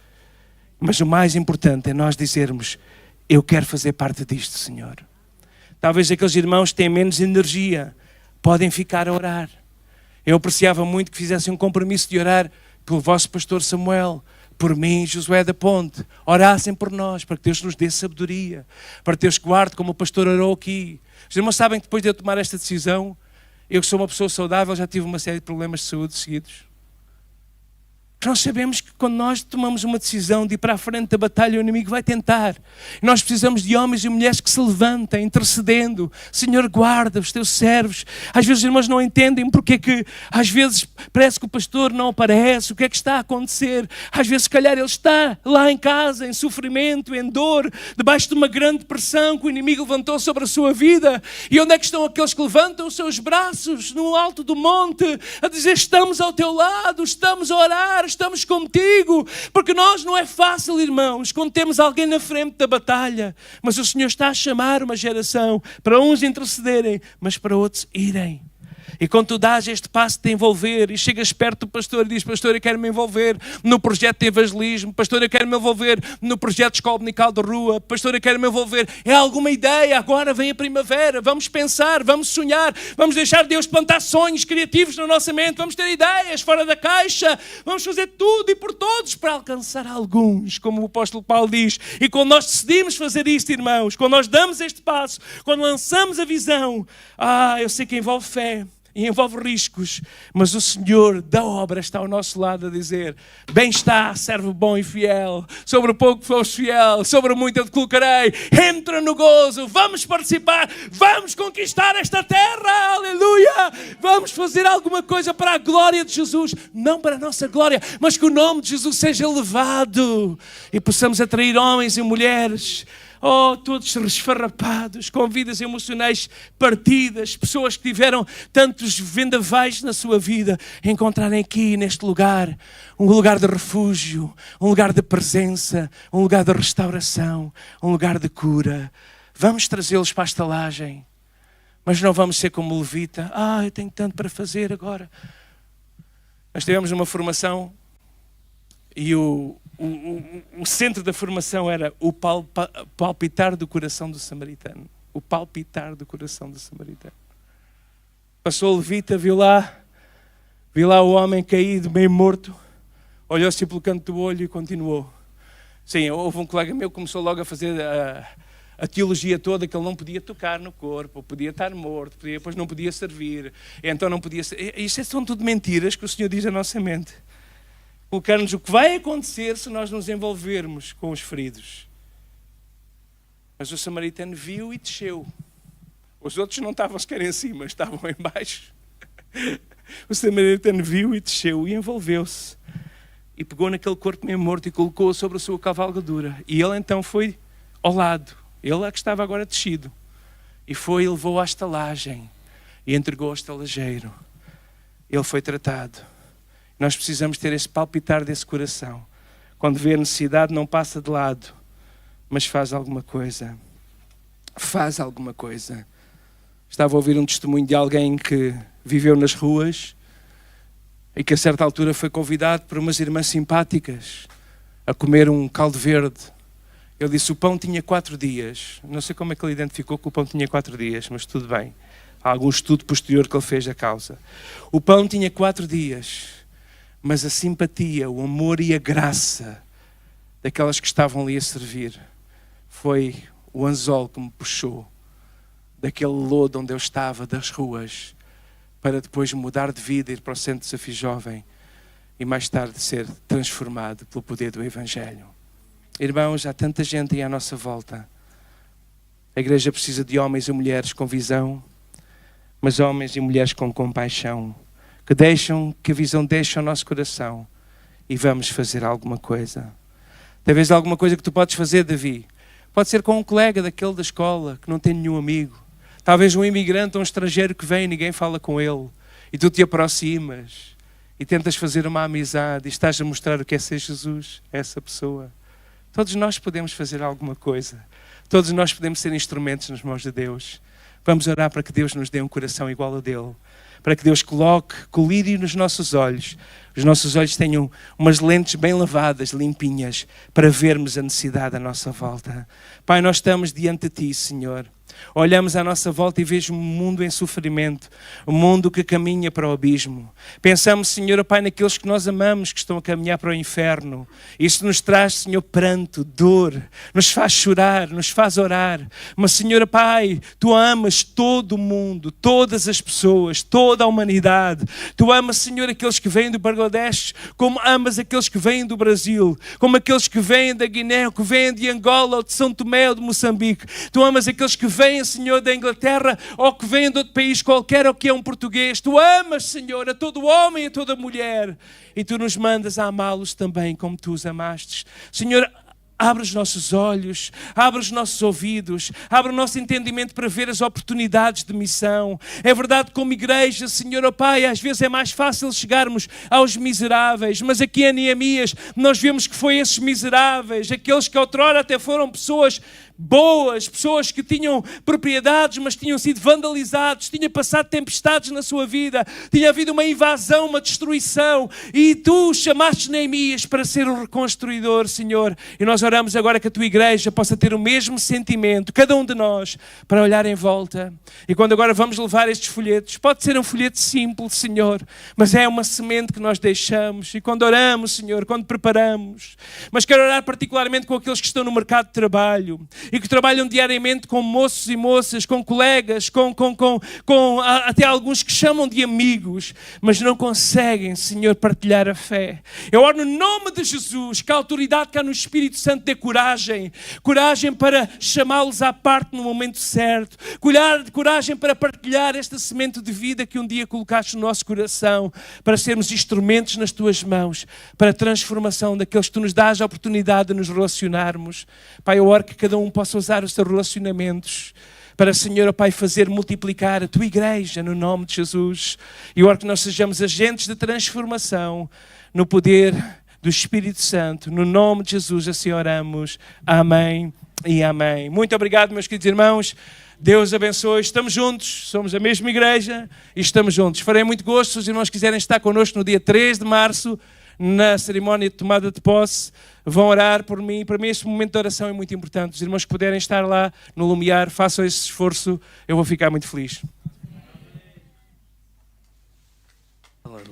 Mas o mais importante é nós dizermos: eu quero fazer parte disto, Senhor. Talvez aqueles irmãos que têm menos energia podem ficar a orar. Eu apreciava muito que fizessem um compromisso de orar pelo vosso pastor Samuel, por mim, Josué da Ponte. Orassem por nós, para que Deus nos dê sabedoria, para que Deus guarde como o pastor orou aqui. Os irmãos sabem que depois de eu tomar esta decisão, eu que sou uma pessoa saudável, já tive uma série de problemas de saúde seguidos. Nós sabemos que quando nós tomamos uma decisão de ir para a frente da batalha, o inimigo vai tentar. Nós precisamos de homens e mulheres que se levantem, intercedendo. Senhor, guarda os teus servos. Às vezes os irmãos não entendem porque é que, às vezes, parece que o pastor não aparece. O que é que está a acontecer? Às vezes, se calhar, ele está lá em casa, em sofrimento, em dor, debaixo de uma grande pressão que o inimigo levantou sobre a sua vida. E onde é que estão aqueles que levantam os seus braços no alto do monte, a dizer: estamos ao teu lado, estamos a orar, estamos contigo, porque nós não é fácil, irmãos, quando temos alguém na frente da batalha, mas o Senhor está a chamar uma geração para uns intercederem, mas para outros irem. E quando tu dás este passo de te envolver e chegas perto do pastor e dizes: pastor, eu quero me envolver no projeto de evangelismo, pastor, eu quero me envolver no projeto de escola dominical de rua, pastor, eu quero me envolver, é alguma ideia, agora vem a primavera, vamos pensar, vamos sonhar, vamos deixar Deus plantar sonhos criativos na nossa mente, vamos ter ideias fora da caixa, vamos fazer tudo e por todos para alcançar alguns, como o apóstolo Paulo diz. E quando nós decidimos fazer isto, irmãos, quando nós damos este passo, quando lançamos a visão, eu sei que envolve fé e envolve riscos, mas o Senhor da obra está ao nosso lado a dizer: bem está, servo bom e fiel, sobre o pouco foste fiel, sobre o muito eu te colocarei, entra no gozo, vamos participar, vamos conquistar esta terra, aleluia, vamos fazer alguma coisa para a glória de Jesus, não para a nossa glória, mas que o nome de Jesus seja elevado e possamos atrair homens e mulheres, todos resfarrapados, com vidas emocionais partidas, pessoas que tiveram tantos vendavais na sua vida, encontrarem aqui neste lugar um lugar de refúgio, um lugar de presença, um lugar de restauração, um lugar de cura. Vamos trazê-los para a estalagem, mas não vamos ser como levita: eu tenho tanto para fazer agora. Nós tivemos uma formação e o centro da formação era o palpitar do coração do samaritano. O palpitar do coração do samaritano. Passou o levita, viu lá o homem caído, meio morto, olhou-se pelo canto do olho e continuou. Sim, houve um colega meu que começou logo a fazer a teologia toda, que ele não podia tocar no corpo, podia estar morto, depois não podia servir, então não podia ser. Isto são tudo mentiras que o Senhor diz à nossa mente. Colocar-nos o que vai acontecer se nós nos envolvermos com os feridos. Mas o samaritano viu e desceu. Os outros não estavam sequer em cima, estavam em baixo. O samaritano viu e desceu e envolveu-se. E pegou naquele corpo meio morto e colocou-o sobre a sua cavalgadura. E ele então foi ao lado. Ele é que estava agora descido. E foi e levou à estalagem. E entregou ao estalageiro. Ele foi tratado. Nós precisamos ter esse palpitar desse coração. Quando vê a necessidade, não passa de lado, mas faz alguma coisa. Faz alguma coisa. Estava a ouvir um testemunho de alguém que viveu nas ruas e que a certa altura foi convidado por umas irmãs simpáticas a comer um caldo verde. Ele disse: o pão tinha 4 dias. Não sei como é que ele identificou que o pão tinha 4 dias, mas tudo bem. Há algum estudo posterior que ele fez da causa. O pão tinha 4 dias. Mas a simpatia, o amor e a graça daquelas que estavam ali a servir foi o anzol que me puxou daquele lodo onde eu estava, das ruas, para depois mudar de vida, ir para o Centro de Desafio Jovem e mais tarde ser transformado pelo poder do Evangelho. Irmãos, há tanta gente aí à nossa volta. A igreja precisa de homens e mulheres com visão, mas homens e mulheres com compaixão, que a visão deixe o nosso coração e vamos fazer alguma coisa. Talvez alguma coisa que tu podes fazer, Davi. Pode ser com um colega daquele da escola que não tem nenhum amigo. Talvez um imigrante ou um estrangeiro que vem e ninguém fala com ele. E tu te aproximas e tentas fazer uma amizade e estás a mostrar o que é ser Jesus a essa pessoa. Todos nós podemos fazer alguma coisa. Todos nós podemos ser instrumentos nas mãos de Deus. Vamos orar para que Deus nos dê um coração igual a dele. Para que Deus coloque colírio nos nossos olhos. Os nossos olhos tenham umas lentes bem lavadas, limpinhas, para vermos a necessidade à nossa volta. Pai, nós estamos diante de Ti, Senhor. Olhamos à nossa volta e vejo um mundo em sofrimento, um mundo que caminha para o abismo. Pensamos, Senhor, Pai, naqueles que nós amamos, que estão a caminhar para o inferno. Isso nos traz, Senhor, pranto, dor, nos faz chorar, nos faz orar. Mas, Senhor, Pai, Tu amas todo o mundo, todas as pessoas, toda a humanidade. Tu amas, Senhor, aqueles que vêm do Bangladesh, como amas aqueles que vêm do Brasil, como aqueles que vêm da Guiné, que vêm de Angola, ou de São Tomé, ou de Moçambique. Tu amas aqueles que vêm, Senhor, da Inglaterra, ou que vêm de outro país qualquer, ou que é um português. Tu amas, Senhor, a todo homem e a toda mulher. E Tu nos mandas a amá-los também como Tu os amastes. Senhor, abre os nossos olhos, abre os nossos ouvidos, abre o nosso entendimento para ver as oportunidades de missão. É verdade que como igreja, Senhor, oh Pai, às vezes é mais fácil chegarmos aos miseráveis, mas aqui em Neemias nós vemos que foi esses miseráveis, aqueles que outrora até foram pessoas boas, pessoas que tinham propriedades, mas tinham sido vandalizados, tinham passado tempestades na sua vida, tinha havido uma invasão, uma destruição, e tu chamaste Neemias para ser o reconstruidor, Senhor. E nós oramos agora que a tua igreja possa ter o mesmo sentimento, cada um de nós, para olhar em volta. E quando agora vamos levar estes folhetos, pode ser um folheto simples, Senhor, mas é uma semente que nós deixamos. E quando oramos, Senhor, quando preparamos, mas quero orar particularmente com aqueles que estão no mercado de trabalho e que trabalham diariamente com moços e moças, com colegas, até alguns que chamam de amigos, mas não conseguem, Senhor, partilhar a fé. Eu oro no nome de Jesus, que a autoridade que há no Espírito Santo dê coragem para chamá-los à parte no momento certo, coragem para partilhar esta semente de vida que um dia colocaste no nosso coração, para sermos instrumentos nas tuas mãos, para a transformação daqueles que tu nos dás a oportunidade de nos relacionarmos. Pai, eu oro que cada um possa usar os seus relacionamentos para, Senhor, oh Pai, fazer multiplicar a tua igreja no nome de Jesus. E eu oro que nós sejamos agentes de transformação no poder do Espírito Santo. No nome de Jesus assim oramos. Amém e amém. Muito obrigado, meus queridos irmãos. Deus abençoe. Estamos juntos, somos a mesma igreja e estamos juntos. Farei muito gosto se os irmãos quiserem estar connosco no dia 3 de março, na cerimónia de tomada de posse. Vão orar por mim. Para mim este momento de oração é muito importante. Os irmãos que puderem estar lá no Lumiar, façam esse esforço. Eu vou ficar muito feliz.